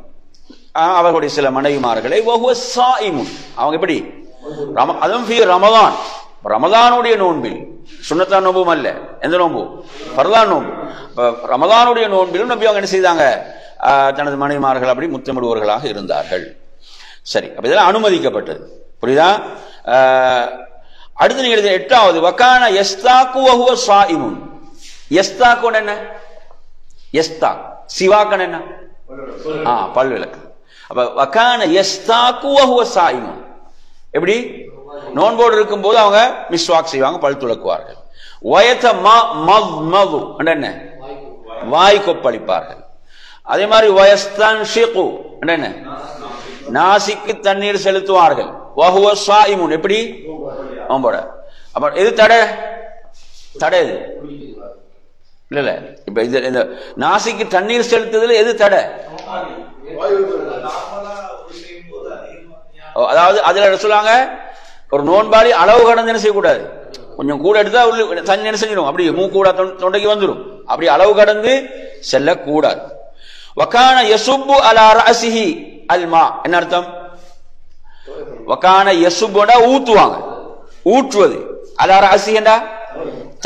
அவர்களுடைய சில மனைவிமார்களை. வஹுவ ஸாயிமுன் அவங்க எப்படி? அதுவும் ஃபீ ரமதான், ரமதானுடைய நோன்பில். சுன்னத்தான் நோன்பும் அல்ல. எந்த நோன்பு? ஃபர்லான் நோன்பு. ரமதானுடைய நோன்பிலும் நபி அவங்க என்ன செய்தாங்க? தனது மனைவிமார்கள் அப்படி முத்தமிடுவர்களாக இருந்தார்கள். சரி, அப்ப இதெல்லாம் அனுமதிக்கப்பட்டது. புரியுதா? அடுத்து நீங்க 8வது வகான யஸ்தாகு வஹுவ ஸாயிமுன். யஸ்தாகு என்ன? யஸ்தாக் சிவாக்கன் என்ன? பல் விளக்கு. அப்ப வகான யஸ்தாகு வஹுவ ஸாயிமுன் எப்படி? நோன்போடு இருக்கும் போது அவங்க மிஸ்வாக் செய்வாங்க, பல் துலக்குவார்கள். வயதமது என்ன? வாய் கொப்பளிப்பார்கள். அதே மாதிரி வயஸ்தன்ஷிகு என்ன? நாசிக்கு தண்ணீர் செலுத்துவார்கள். வஹுவ ஸாயிமுன் எப்படி? நோன்போட. அப்ப எது தடை? தடை எது? இல்ல இப்ப இந்த நாசிக்கு தண்ணீர் செலுத்துதல் எது தடை? அதாவது அதுல சொல்லுவாங்க, ஒரு நோன்பாளி அளவு கடந்து என்ன செய்யக்கூடாது? கொஞ்சம் கூட எடுத்தா தண்ணி என்ன செஞ்சிடும்? அப்படி மூக்கூடா தொண்டைக்கு வந்துடும். அப்படி அளவு கடந்து செல்லக்கூடாது. வகான யசுப்பு அலா ரஅஸிஹி அல்மா என்ன அர்த்தம்? வகான யசுப்புனா ஊத்துவாங்க, ஊற்றுவது. அலா ரஅஸிஹினா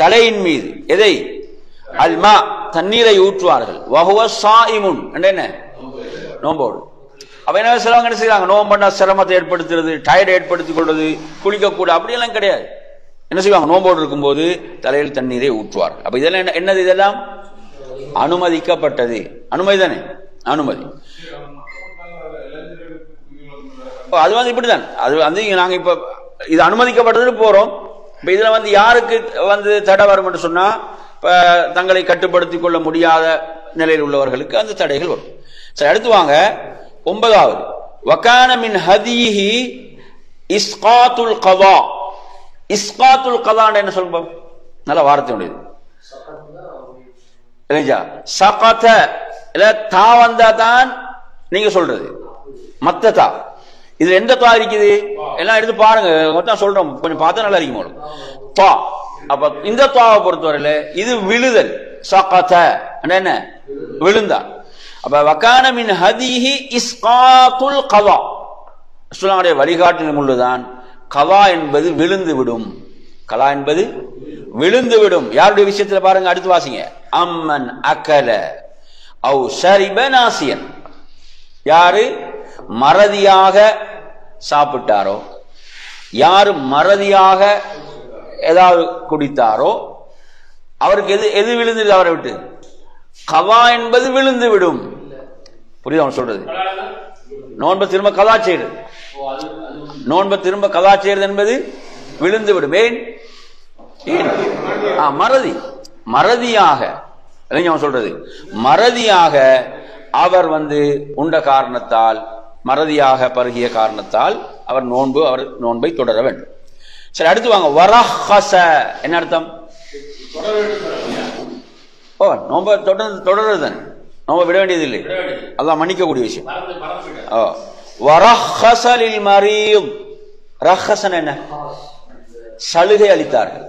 தலையின் மீது. எதை? அல்மா தண்ணீரை ஊற்றுவார்கள். வஹுவ ஸாயிமுன் என்ன? நோம்போடு. அப்ப என்ன சொல்லுவாங்க? என்ன செய்யறாங்க? நோம்புனா சிரமத்தை ஏற்படுத்துறது, டயர்ட் ஏற்படுத்திக் கொள்வது, குளிக்க கூட அப்படியெல்லாம் கிடையாது. என்ன செய்வாங்க? நோம்போடு இருக்கும்போது தலையில் தண்ணீரை ஊற்றுவார்கள். அப்ப இதெல்லாம் என்னது? இதெல்லாம் அனுமதிக்கப்பட்டது. அனுமதி தானே? அனுமதி. அது இப்படிதான். அது நாங்க இப்ப இது அனுமதிக்கப்பட்டது போறோம். இப்ப இதுல யாருக்கு தடை வரும் என்று சொன்னா, இப்ப தங்களை கட்டுப்படுத்திக் கொள்ள முடியாத நிலையில் உள்ளவர்களுக்கு அந்த தடைகள் வரும். சரி, அடுத்து வாங்க 9வது வகான மின் ஹதீஹி இஸ்காத்துல் கதா. இஸ்காத்துல் கலான்னு என்ன சொல்லுவோம்? நல்ல வார்த்தை உண்டு இல்லையா? சகத இல்ல தா வந்தா தான் நீங்க சொல்றது மத்த தா. இதுல எந்த தா இருக்குது எல்லாம் எடுத்து பாருங்க, மொத்தம் சொல்றோம், கொஞ்சம் பார்த்தா நல்லா இருக்கும் தா. அப்ப இந்த தாவை பொறுத்தவரையில இது விழுதல். சகத என்ன விழுந்தா. அப்ப வகான மின் ஹதீஹி இஸ்காத்துல் கலா. ரசூலுல்லாஹ்வுடைய வழிகாட்டிலும் உள்ளதான் கலா என்பது விழுந்து விடும். கலா என்பது விழுந்து விடும். யாருடைய விஷயத்துல பாருங்க, அடுத்து வாசிங்க. அம்மன் அகல அவு ஷரிப நாசியன். யாரு மறதியாக சாப்பிட்டாரோ, யாரு மறதியாக ஏதாவது குடித்தாரோ அவருக்கு எது எது விழுந்தது? அவரை விட்டு கலா என்பது விழுந்து விடும். புரியுது அவன் சொல்றது? நோன்பை திரும்ப கலா செய்யறது, நோன்பை திரும்ப கலா செய்யறது என்பது விழுந்து விடும். ஏன்? மறதி. மறதியாக அவன் சொல்றது மறதியாக அவர் உண்ட காரணத்தால், மறதியாக பருகிய காரணத்தால் அவர் நோன்பை தொடர வேண்டும். சரி, அடுத்து வாங்க. வரஹஸ என்ன அர்த்தம்? ஓ, நோன்பை தொடர்றது தானே, நோன்பை விட வேண்டியது இல்லை, அதான் மன்னிக்கக்கூடிய விஷயம். வரஹஸ லில் மரீத். ரஹஸன் என்ன? சலுகை அளித்தார்கள்.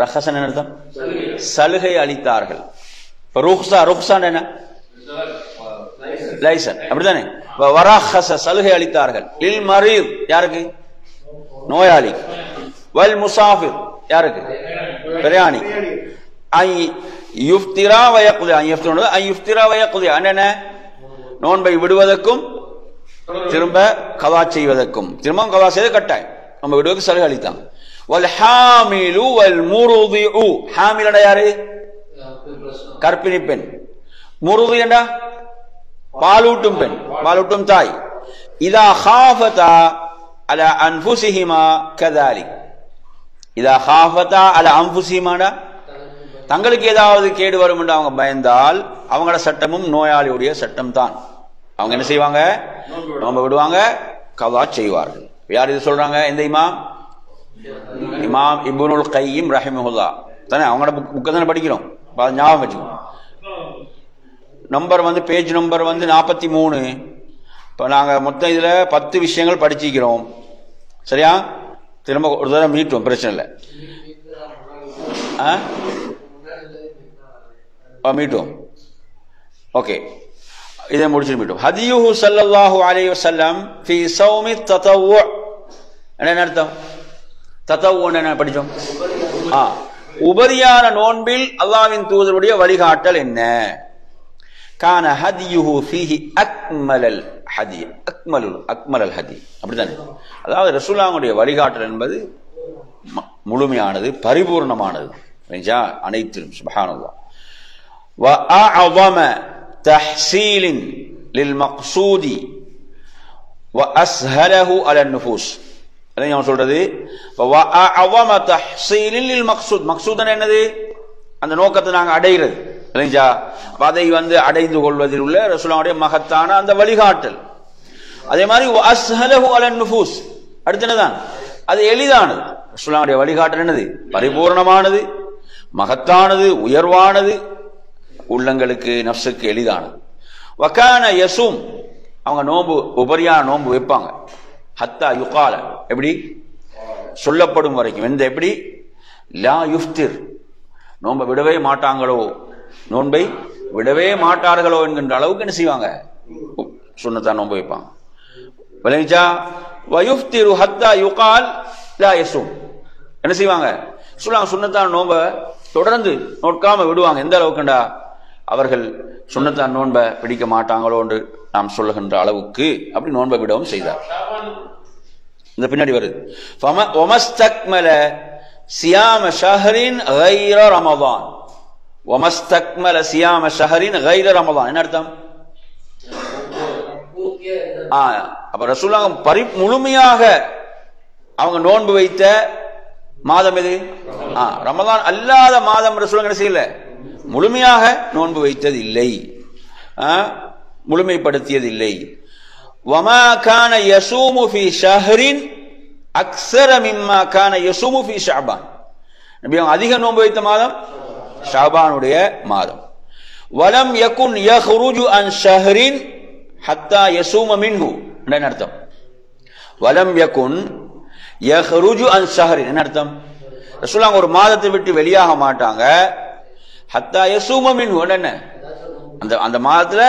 ரஹஸன் என்ன அர்த்தம்? சலுகை அளித்தார்கள். ருக்ஸான் என்ன? லைசன், அப்படித்தானே? வரஹஸ சலுகை அளித்தார்கள். லில் மரீத் யாருக்கு? நோயாளி. வல் முசாஃபிர் யாருக்கு? பிரயாணி. ஐ யுஃப்திரா வ யக்தி. ஐ யுஃப்திரா ஐ யுஃப்திரா வ யக்தி என்ன? நோன்பை விடுவதற்கும் திரும்ப கலா செய்வதற்கும். திரும்ப கலா செய்வது கட்டாயம், நம்ம விடுவதற்கு சலுகை அளித்தாங்க. வல் ஹாமிலு வல் முர்திஉ. ஹாமில் யாரு? கர்ப்பிணி பெண். முர்தி என்றா பாலூட்டும் பெண், பாலூட்டும் தாய். இதா காஃபதா அலா அன்ஃபுஸிஹிமா கதாலிக். இதா காஃபதா அலா அன்ஃபுஸிஹிமாடா தங்களுக்கு ஏதாவது கேடு வரும் என்று அவங்க பயந்தால் அவங்களோட சட்டமும் நோயாளியுடைய சட்டம் தான். அவங்க என்ன செய்வாங்க? நோன்பை விடுவாங்க, கலா செய்வார்கள். யார் இது சொல்றாங்க? எந்த இமாம்? இமாம் இப்னுல் கையிம் ரஹிமஹுல்லாஹ் தானே. அவங்களோட புக்கை தானே படிக்கிறோம், ஞாபகம் வச்சுக்கோங்க. Number page number 43. இப்போ நாங்கள் மொத்தம் இதில் 10 விஷயங்கள் படிச்சிக்கிறோம். சரியா? திரும்ப ஒரு தடவை மீட்டுவோம், பிரச்சனை இல்லை. மீட்டுவோம். ஓகே, இதை முடிச்சுட்டு மீட்டுவோம். ஹதியுஹு ஸல்லல்லாஹு அலைஹி வஸல்லம் ஃபீ ஸௌமி ததவ்வு. என்ன அர்த்தம்? ததவ்வு என்ன படிச்சோம்? உபரியான நோன்பில் அல்லாஹ்வின் தூதருடைய வழிகாட்டல் என்ன? கான ஹதியுஹு ஃபீஹி அக்மலல் ஹதி. அக்மலல் ஹதி, அப்படித்தானே? அதாவது ரசூலுல்லாஹ்வுடைய வழிகாட்டல் என்பது முழுமையானது, பரிபூர்ணமானது, அனைத்திலும். சுப்ஹானல்லாஹ். வ அஅஸம தஹ்சீலின் லில் மக்சூதி வ அஸ்ஹலஹு அலன் நுஃபூஸ். அதான் சொல்றது. வ அஅஸம தஹ்சீலின் லில் மக்சூத். மக்சூத் என்னது? அந்த நோக்கத்தை நாங்கள் அடைகிறது இல்லைங்களா? அதை அடைந்து கொள்வதில் உள்ள ரசூலுல்லாஹ்வுடைய மகத்தான அந்த வழிகாட்டல். அதே மாதிரி அஸ்ஹலஹு அலன் நுஃபூஸ், அடுத்ததான் அது எளிதானது. ரசூலுல்லாஹ்வுடைய வழிகாட்டல் என்னது? பரிபூர்ணமானது, மகத்தானது, உயர்வானது, உள்ளங்களுக்கு நஃப்ஸுக்கு எளிதானது. வகான யஸூம். அவங்க நோன்பு, உபரியான நோன்பு வைப்பாங்க. ஹத்தா யுகால, எப்படி சொல்லப்படும் வரைக்கும். எந்த எப்படி? லா யுஃப்திர், நோன்பை விடவே மாட்டாங்களோ, நோன்பை விடவே மாட்டார்களோ என்கின்ற அளவுக்கு என்ன செய்வாங்க? சுன்னத்தான் நோன்பு வைப்பாங்க. விளங்கிச்சா? வயுஃப்திரு ஹத்தா யுகால் லா யஸூம். என்ன செய்வாங்க? சொல்லுவாங்க, சுன்னத்தான் நோன்பை தொடர்ந்து நோட்காம விடுவாங்க. எந்த அளவுக்குண்டா அவர்கள் சுன்னத்தான் நோன்பை பிடிக்க மாட்டாங்களோ என்று நாம் சொல்லுகின்ற அளவுக்கு அப்படி நோன்பை விடவும் செய்தார். இந்த பின்னாடி வருது. வமஸ்தக்மல சியாம ஷஹரின் கைர ரமதான். வமஸ்தக்மல சியாம ஷஹரின் கைர ரமதான் என்ன அர்த்தம்? அப்ப ரசூலுல்லாஹ் முழுமையாக அவங்க நோன்பு வைத்த மாதம் எது? ரமதான் அல்லாத மாதம் ரசூலுல்லாஹ் என்ன செய்யல? முழுமையாக நோன்பு வைத்தது இல்லை, முழுமைப்படுத்தியது இல்லை. வமா கான யஸூமு ஃபீ ஷஹரின் அக்ஸர மிம்மா கான யஸூமு ஃபீ ஷஅபான். நபி அவங்க அதிக நோன்பு வைத்த மாதம் ஷஅபானுடைய மாதம். வலம் யகுன் யஹ்ருஜு அன் ஷஹ்ரின் ஹத்தா யஸூம மின்ஹு. என்ன அர்த்தம்? வலம் யகுன் யஹ்ருஜு அன் ஷஹ்ரின் என்ன அர்த்தம்? ரசூலுல்லாஹ் ஒரு மாதத்தை விட்டு வெளியாக மாட்டாங்க. ஹத்தா யஸூம மின்ஹு என்ன? அந்த மாதத்துல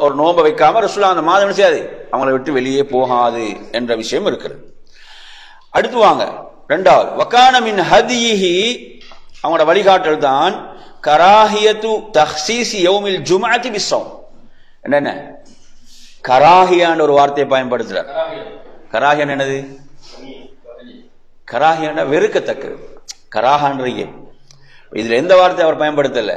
ஒரு நோன்பை வைக்காம ரசூலுல்லாஹ் அந்த மாதம் என்ன செய்யாது, அவங்களை விட்டு வெளியே போகாது என்ற விஷயம் இருக்கிறது. அடுத்து வாங்க இரண்டாவது, வகான மின் ஹதியிஹி, அவங்களோட வழிகாட்டல் தான் கராஹியத்து தஹ்சீஸ் யௌமில் ஜும்அத்தி பிஸ்ஸௌம். என்ன கராஹியான்ற ஒரு வார்த்தையை பயன்படுத்துறார். கராஹியான் என்னது? கராஹியான்னா வெறுக்கத்தக்கது. கராஹான்றீங்க இதுல எந்த வார்த்தை அவர் பயன்படுத்தல?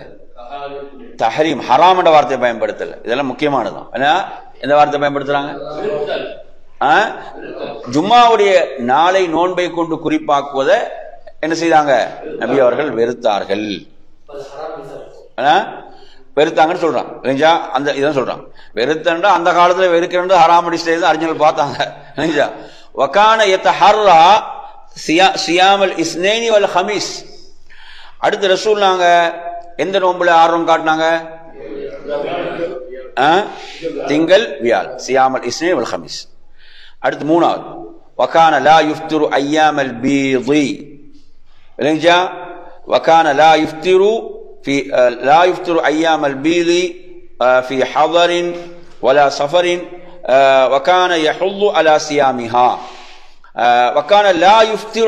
தஹரீம் ஹராம் என்ற வார்த்தையை பயன்படுத்தல. இதெல்லாம் முக்கியமானதான். எந்த வார்த்தை பயன்படுத்துறாங்க? ஜும்மாவுடைய நாளை நோன்பை கொண்டு குறிப்பாக்குவதை என்ன செய்தாங்க? நபி அவர்கள் வெறுத்தார்கள். வெறுத்தாங்கன்னு சொல்றான் இல்லைங்களா? அந்த இதான் சொல்றான். வெறுத்தா அந்த காலத்துல வெறுக்கிறது ஹராம் அடிச்சு அறிஞர்கள் பார்த்தாங்க இல்லைங்களா? வகான யதஹர்ரா சியாமல் இஸ்னைனி வல் ஹமீஸ். அடுத்து ரசூலுல்லாஹ் எந்த நோன்புல ஆர்வம் காட்டினாங்க? திங்கள் வியாழ், சியாமல் இஸ்னைனி வல் ஹமீஸ். அடுத்து மூணாவது, வகான லா யுஃப்திரு ஐயாமல் பீதி. இல்லைங்களா? வகான லா யுஃப்திரு لا يفطر أيام البيض في حضر ولا سفر وكان يحض على صيامها. وكان لا يفطر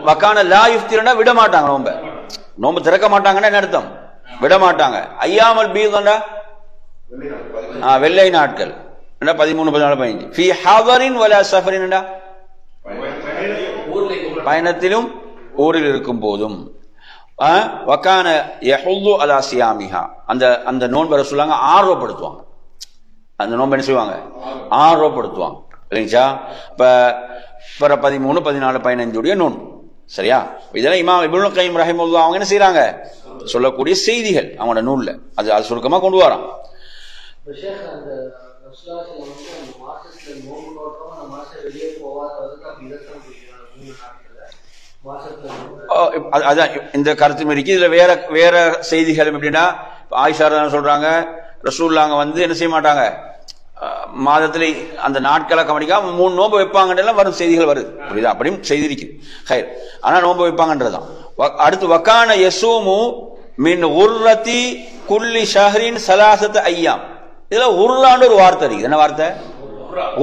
وكان لا يفطر விட மாட்டாங்க. நோன்பு திறக்க மாட்டாங்கன்னா என்ன அர்த்தம்? விட மாட்டாங்க. ஐயாமல் பீதண்டா வெள்ளை நாட்கள் 13, 14, 15. في حضر ولا سفر பயணத்திலும் ஊரில் இருக்கும் போதும். வகான யஹுது அலா சியாமிஹா, அந்த நோன்பை ரசூலுல்லாஹ் ஆர்வப்படுத்துவாங்க. அந்த நோன்பை என்ன செய்வாங்க? ஆர்வப்படுத்துவாங்க இல்லைங்களா? இப்ப 13, 14, 15 நோன்பு. சரியா? இதெல்லாம் இமாம் இப்னுல் கைம் ரஹிமஹுல்லாஹ் அவங்க என்ன செய்யறாங்க? சொல்லக்கூடிய செய்திகள் அவங்களோட நூல்ல. அது சுருக்கமா கொண்டு வரான். அதான் இந்த கருத்து மாரி இதுல வேற செய்திகள் எப்படின்னா, ஆயிஷா சொல்றாங்க ரசூலுல்லாஹ் என்ன செய்ய மாட்டாங்க, மாதத்துல அந்த நாட்களை கவனிக்காம 3 நோன்பு வைப்பாங்கன்றெல்லாம் வரும் செய்திகள் வருது. புரியுதா? அப்படியும் செய்தி இருக்குது. ஹைர், ஆனா நோன்பு வைப்பாங்கன்றதான். அடுத்து வகான யஸூமு மின் உர்ரதி குல்லி ஷஹ்ரின் ஸலாஸத அய்யாம். இதுல உர்ரான்னு ஒரு வார்த்தை இருக்குது. என்ன வார்த்தை?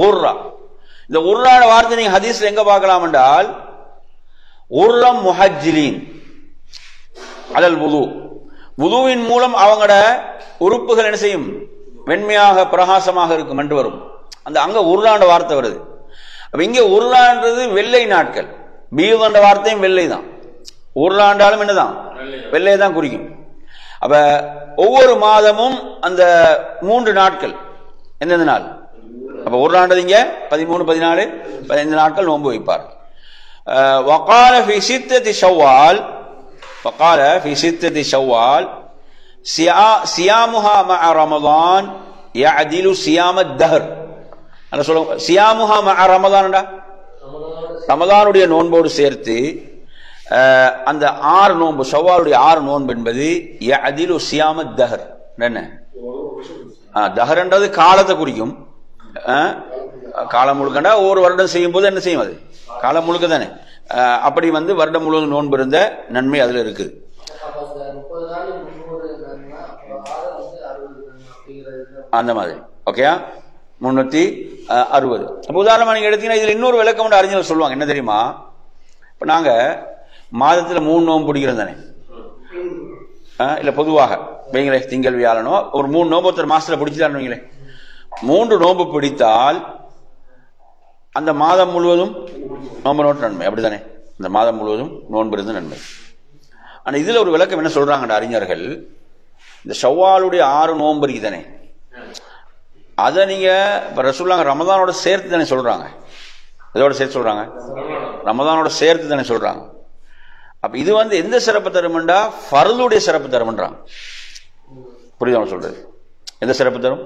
உர்ரா. இந்த உர்ரான வார்த்தை நீங்க ஹதீஸ்ல எங்க பார்க்கலாம் என்றால், உர்ரம் முஹஜ்ஜிலீன் அலல் வுது, வுதுவின் மூலம் அவங்களோட உறுப்புகள் என்ன செய்யும்? வெண்மையாக பிரகாசமாக இருக்கும் என்று வரும். அங்க உர்ராண்ட வார்த்தை வருது. அப்ப இங்க உர்ரான்றது வெள்ளை நாட்கள். பீதுன்ற வார்த்தையும் வெள்ளை தான். உர்ராண்டாலும் என்னதான்? வெள்ளை தான் குறிக்கும். அப்ப ஒவ்வொரு மாதமும் அந்த 3 நாட்கள் எந்தெந்த நாள்? அப்ப உர்ராண்டது இங்க 13, 14, 15 நாட்கள் நோன்பு வைப்பார். وقال في 6 شوال وقال في 6 شوال صيامها مع رمضان يعدل صيام الدهر. انا சொல்லுங்க, صيامها مع رمضانடா ரமதானுடைய நோன்போடு சேர்த்து அந்த 6 நோன்பு, ஷவ்வாலுடைய 6 நோன்பு என்பது يعدل صيام الدهر. என்ன தஹர்ன்றது காலத்தை குறிக்கும். காலம் முழுக்கண்டா ஒரு வருடம் செய்யும் போது என்ன செய்யும்? அது காலம் முழுக்க தானே. அப்படி வருடம் முழுவதும் நோன்பு இருந்த நன்மை அதுல இருக்குது. அந்த மாதிரி ஓகேயா? 360. அப்ப உதாரணமா நீங்க எடுத்தீங்கன்னா இதுல இன்னொரு விளக்கம் அறிஞர்கள் சொல்லுவாங்க. என்ன தெரியுமா? இப்ப நாங்க மாதத்துல 3 நோன்பு பிடிக்கிறோம் தானே. இல்ல பொதுவாக வைங்களே, திங்கள் வியாழனோ ஒரு 3 நோன்பு ஒருத்தர் மாசத்துல பிடிச்சுதான் வைங்களே. 3 நோன்பு பிடித்தால் அந்த மாதம் முழுவதும் நோன்பு நோட்டு நன்மை. அப்படித்தானே? இந்த மாதம் முழுவதும் நோன்பு இருந்து நன்மை. ஆனா இதுல ஒரு விளக்கம் என்ன சொல்றாங்க அறிஞர்கள், இந்த ஷவ்வாலுடைய 6 நோன்பு இருக்குதானே, அதை நீங்க இப்ப ரசூலுல்லாஹ் ரமதானோட சேர்த்து தானே சொல்றாங்க. இதோட சேர்த்து சொல்றாங்க, ரமதானோட சேர்த்து தானே சொல்றாங்க. அப்ப இது எந்த சிறப்பு தரும்டா? ஃபர்லுடைய சிறப்பு தரும்ன்றாங்க. புரியுதா சொல்றது? எந்த சிறப்பு தரும்?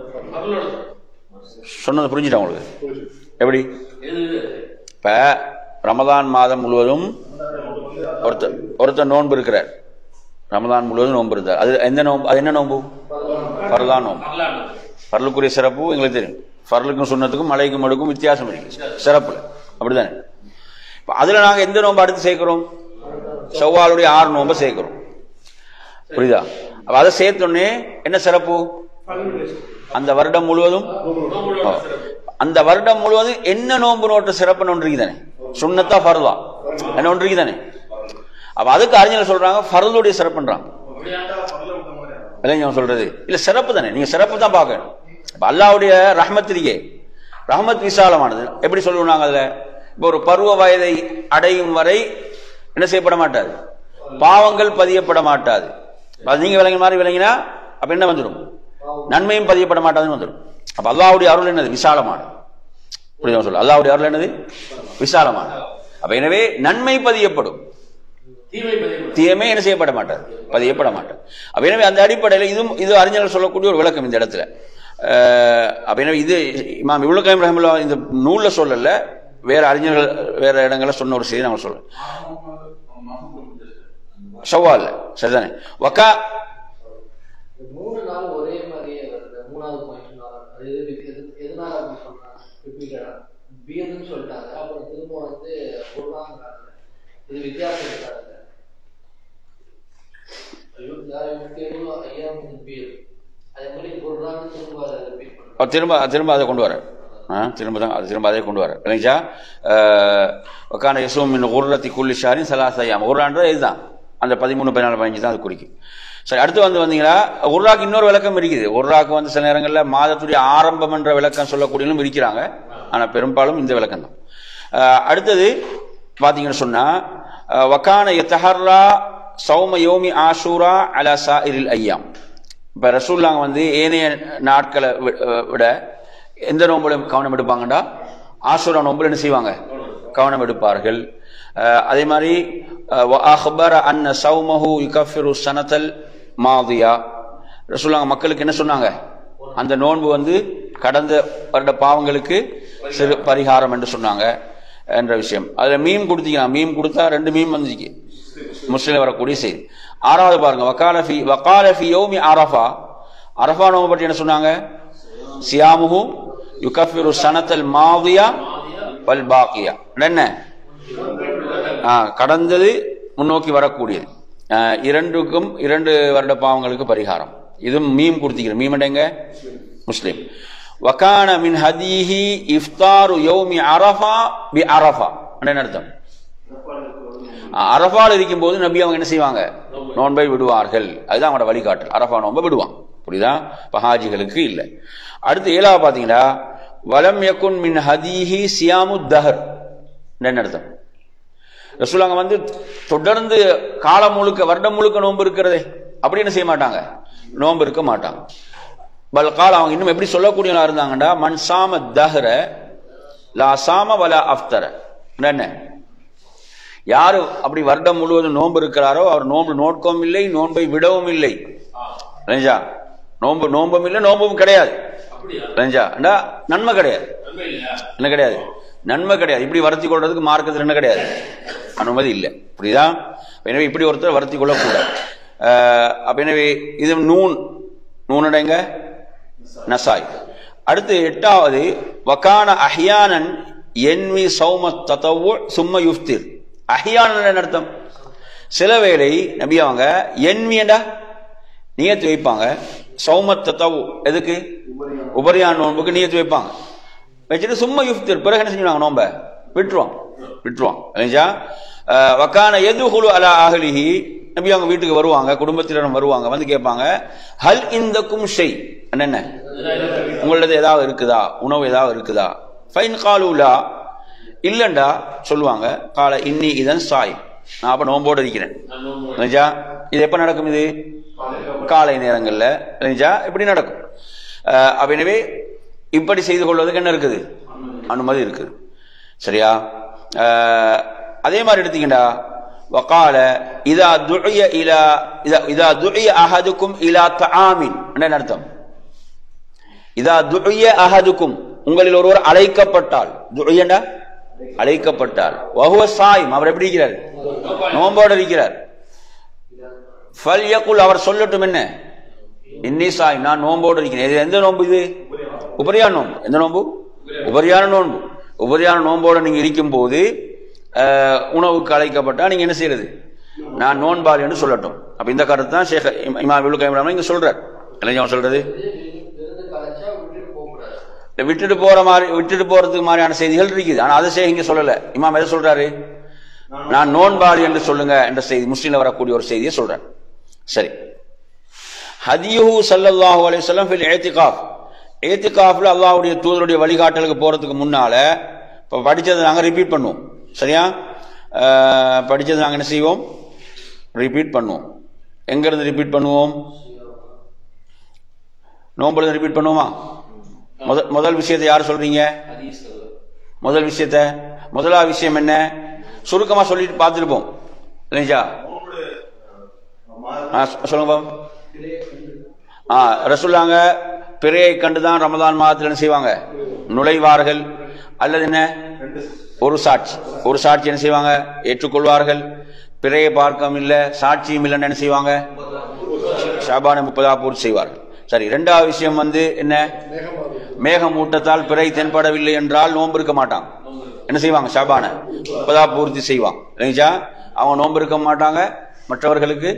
சொன்னது புரிஞ்சுட்டா உங்களுக்கு? எப்படி இப்ப ரமதான் மாதம் முழுவதும் ஒருத்தர் நோன்பு இருக்கிறார், ரமதான் முழுவதும் நோன்பு இருந்தார். அது எந்த நோன்பு? அது என்ன நோன்பு? ஃபர்லான் நோன்பு. ஃபர்லுக்குரிய சிறப்பு எங்களுக்கு தெரியும். ஃபர்லுக்கும் சுன்னத்துக்கும் மலைக்கும் மடுக்கும் வித்தியாசம் இருக்கு சிறப்புல, அப்படிதானே? அதுல நாங்க எந்த நோன்பு அடுத்து சேர்க்கிறோம்? ஷவ்வாலுடைய 6 நோன்பை சேர்க்கிறோம். புரியுதா? அப்ப அதை சேர்த்தோடனே என்ன சிறப்பு? அந்த வருடம் முழுவதும் என்ன நோன்பு நோட்டு சிறப்புன்னு ஒன்று இருக்குதானே? சுன்னத்தா ஃபர்லா என்ன ஒன்று இருக்குதானே? அப்ப அதுக்கு அறிஞர்கள் சொல்றாங்க ஃபர்லுடைய சிறப்புன்றாங்க. சொல்றது இல்ல, சிறப்பு தானே, நீங்க சிறப்பு தான் பார்க்கணும். அல்லாஹ்வுடைய ரஹ்மத்திலேயே ரஹ்மத் விசாலமானது. எப்படி சொல்லுவாங்க? அதுல இப்போ ஒரு பருவ வயதை அடையும் வரை என்ன செய்யப்பட மாட்டாது? பாவங்கள் பதியப்பட மாட்டாது. அது நீங்க விளங்கின மாதிரி விளங்கினா அப்ப என்ன வந்துடும்? நன்மையும் பதியப்பட மாட்டாதுன்னு வந்துடும். அப்ப அல்லாஹ்வுடைய அருள் என்னது? விசாலமானது. புரியுதா சொல்ல? அல்லாஹ்வுடைய அருள் என்னது? விசாலமானது. அப்ப எனவே நன்மை பதியப்படும், தீமை என்ன செய்யப்பட மாட்டாது, பதியப்பட மாட்டாது. அப்ப எனவே அந்த அடிப்படையில் இது அறிஞர்கள் சொல்லக்கூடிய ஒரு விளக்கம் இந்த இடத்துல. அப்ப எனவே இது இமாம் இப்னு கய்யிம் ரஹ்மத்துல்லாஹி இந்த நூல்ல சொல்லல, வேற அறிஞர்கள் வேற இடங்கள்ல சொன்ன ஒரு செய்தி நாம சொல்றோம். ஷவ்வால் சரிதானே? வக்கா 3 நாள் ஒரே மாதிரியே வருது. 3வது பாயிண்ட் அது எதனால அப்படி சொல்றாங்க? ரிப்பீட்டடா பியர்னு சொல்லிட்டாங்க, அப்புறம் திரும்ப வந்து குர்ஆன்ங்கறாங்க. இது வித்தியாசம் இருக்காது. அதே மாதிரி குர்ஆன் திரும்ப அதை ரிப்பீட் பண்ணுவாங்க, திரும்ப அதை கொண்டு வர திரும்ப அதை கொண்டு வர இல்லைங்களா? வக்கான யஸூம் மின் குர்ரத்தி குல்லி ஷஹரின் ஸலாஸ அய்யாம். குர்ஆன்றது இதுதான், அந்த 13, 14, 15 தான் அது குறிக்கும். சரி, அடுத்து வந்தீங்களா குர்ஆக்கு இன்னொரு விளக்கம் இருக்குது. குர்ஆக்கு சில நேரங்களில் மாதத்துடைய ஆரம்பம் என்ற விளக்கம் சொல்லக்கூடியவங்களும் இருக்கிறாங்க. ஆனால் பெரும்பாலும் இந்த விளக்கம் தான். அடுத்தது பார்த்தீங்கன்னு சொன்னா வக்கான யத்தஹர்ரா சௌம யோமி ஆஷூரா அலா சாஇரில் ஐயாம். இப்போ ரசூலுல்லாஹ் ஏனைய நாட்களை விட எந்த நோம்புல கவனம் எடுப்பாங்கடா? ஆஷூரா நோம்புல என்ன செய்வாங்க? கவனம் எடுப்பார்கள். அதே மாதிரி அக்பர அன்ன சௌமஹு யுகஃபிரு ஸனத்தல் மாதியா. ரசூலுல்லாஹ் மக்களுக்கு என்ன சொன்னாங்க? அந்த நோன்பு கடந்த வருட பாவங்களுக்கு சிறு பரிகாரம் என்று சொன்னாங்க என்ற விஷயம். அதுல மீம் கொடுத்தீங்கன்னா, மீம் கொடுத்தா 2 மீம் வந்துச்சு முஸ்லிம் வரக்கூடிய செய்தி. 6வது பாருங்க, வகால ஃபி யௌமி அரஃபா. அரஃபா நோம்பு பற்றி என்ன சொன்னாங்க? சியாமுஹு யுகஃபிரு ஸனத்தல் மாதியா வல் பாக்கியா. என்ன? கடந்தது முன்னோக்கி வரக்கூடியது, இரண்டுக்கும் 2 வருட பாவங்களுக்கு பரிகாரம். இது மீம் கொடுத்திருக்கிற மீம் எங்க? முஸ்லிம். வகான மின் ஹதீஹி இஃப்தாரு யௌமி அரஃபா பி அரஃபா. என்ன அர்த்தம்? அரஃபால் இருக்கும் போது நபி அவங்க என்ன செய்வாங்க? நோன்பை விடுவார்கள். அதுதான் அவங்களோட வழிகாட்டல். அரஃபா நோன்பை விடுவாங்க. புரியுதா? பஹாஜிகளுக்கு இல்லை. அடுத்து 7வது பாத்தீங்கன்னா வலம் யகுன் மின் ஹதீஹி சியாமு தஹர். என்ன அர்த்தம்? ரசூலுல்லாஹ் தொடர்ந்து காலம் முழுக்க வருடம் முழுக்க நோன்பு இருக்கிறதே அப்படி என்ன செய்ய மாட்டாங்க? நோன்பு இருக்க மாட்டாங்க. பல்கால் அவங்க இன்னும் எப்படி சொல்லக்கூடியவங்களா இருந்தாங்கடா, மன் சாம தஹர லா சாம வலா அஃப்தர. என்ன? யாரு அப்படி வருடம் முழுவதும் நோன்பு இருக்கிறாரோ அவர் நோன்பு நோட்கவும் இல்லை, நோன்பை விடவும் இல்லை. நோன்பும் இல்லை, நோன்பும் கிடையாது. நன்மை கிடையாது. என்ன கிடையாது? நன்மை கிடையாது. இப்படி வருத்தி கொள்றதுக்கு மார்க்கத்தில் என்ன கிடையாது? அனுமதி இல்லை. புரியுதா? எனவே இப்படி ஒருத்தர் வருத்தி கொள்ளக்கூடாது. அப்ப எனவே இது நூனடைங்க நசாய். அடுத்து 8வது வகான அஹ்யானன் என்வி சௌம ததவ்வு சும்ம யுஃப்திர். அஹ்யானன் அர்த்தம் சில வேளை நபி அவங்க என்வியண்டா நியத்து வைப்பாங்க. சௌம ததவ்வு எதுக்கு? உபரியான நோன்புக்கு நியத்து வைப்பாங்க. வச்சுட்டு சும்ம யுஃப்திர் பிறகு என்ன செஞ்சுவாங்க? நோம்ப விட்டுருவாங்க. இல்லையா? வக்கான யதுஹுலு அலா அஹ்லிஹி. நபி அவங்க வீட்டுக்கு வருவாங்க, குடும்பத்தினரும் வருவாங்க, கேட்பாங்க ஹல் இந்தக்கும் ஷை. என்ன உங்களது ஏதாவது இருக்குதா? உணவு ஏதாவது இருக்குதா? ஃபைன் காலு லா, இல்லண்டா சொல்லுவாங்க கால இன்னி இதன் சாய், நான் அப்ப நோம்போடு இருக்கிறேன். இது எப்ப நடக்கும்? இது காலை நேரங்கள்ல. இப்படி நடக்கும். அப்ப எனவே இப்படி செய்து கொள்வதற்கு என்ன இருக்குது? அனுமதி இருக்குது. சரியா? அதே மாதிரி எடுத்தீங்கடா வகால இதா துஇய அஹதுக்கும் இலா தஆமின். என்ன அர்த்தம்? இதா துஇய அஹதுக்கும், உங்களில் ஒருவர் அழைக்கப்பட்டால், துஇயண்டா அழைக்கப்பட்டால், வஹுவ ஸாயிம் அவர் எப்படி இருக்கிறார்? நோம்போடு இருக்கிறார். ஃபல்யகுல் அவர் சொல்லட்டும் என்ன? இன்னி ஸாயிம் நான் நோம்போடு இருக்கிறேன். இது எந்த நோன்பு? இது உபரியான நோன்பு. எந்த நோன்பு? உபரியான நோன்பு. உபரியான நோம்போடு நீங்க இருக்கும் போது உணவுக்கு அழைக்கப்பட்டா நீங்க என்ன செய்யறது? நான் நோன்பாளி என்று சொல்லட்டும். அப்ப இந்த கருத்து தான் ஷேக் இமாம் இப்னு கைம் ரஹ்மத்துல்லாஹி இங்க சொல்றார். என்ன சொல்றது? விட்டுட்டு போறதுக்கு மாதிரியான செய்திகள் இருக்குது. ஆனா அதை ஷேக் இங்க சொல்லல. இமாம் எதை சொல்றாரு? நான் நோன்பாளி என்று சொல்லுங்க என்ற செய்தி முஸ்லிம்ல வரக்கூடிய ஒரு செய்தியை சொல்றார். சரி, ஹதியுஹு ஸல்லல்லாஹு அலைஹி வஸல்லம் ஃபில் இஅ்திகாஃப், இஅ்திகாஃப்ல அல்லாஹ்வுடைய தூதருடைய வழிகாட்டலுக்கு போறதுக்கு முன்னால இப்ப படிச்சதை நாங்க ரிப்பீட் பண்ணுவோம். சரியா? படிச்சதை நாங்க என்ன செய்வோம்? ரிப்பீட் பண்ணுவோம். எங்க இருந்து ரிப்பீட் பண்ணுவோம்? நோம்புல ரிப்பீட் பண்ணுவோமா? முதல் விஷயத்தை யார் சொல்றீங்க? முதல் விஷயத்தை, முதலாவது விஷயம் என்ன? சுருக்கமா சொல்லிட்டு பார்த்துருப்போம் இல்லைங்களா? சொல்லுங்க. ரசூலுல்லாஹ் பிறையை கண்டுதான் ரமதான் மாதத்தில் என்ன செய்வாங்க? நுழைவார்கள். அல்லது என்ன? ஒரு சாட்சி என்ன செய்வாங்க? ஏற்றுக்கொள்வார்கள். பிறையை பார்க்கவும் இல்லை, சாட்சியும் இல்லைன்னு என்ன செய்வாங்க? ஷாபான 30 பூர்த்தி செய்வார்கள். சரி, இரண்டாவது விஷயம் என்ன? மேகமூட்டத்தால் பிறை தென்படவில்லை என்றால் நோன்பு இருக்க மாட்டாங்க. என்ன செய்வாங்க? ஷாபான 30 பூர்த்தி செய்வாங்க இல்லைங்களா? அவங்க நோன்பு இருக்க மாட்டாங்க, மற்றவர்களுக்கு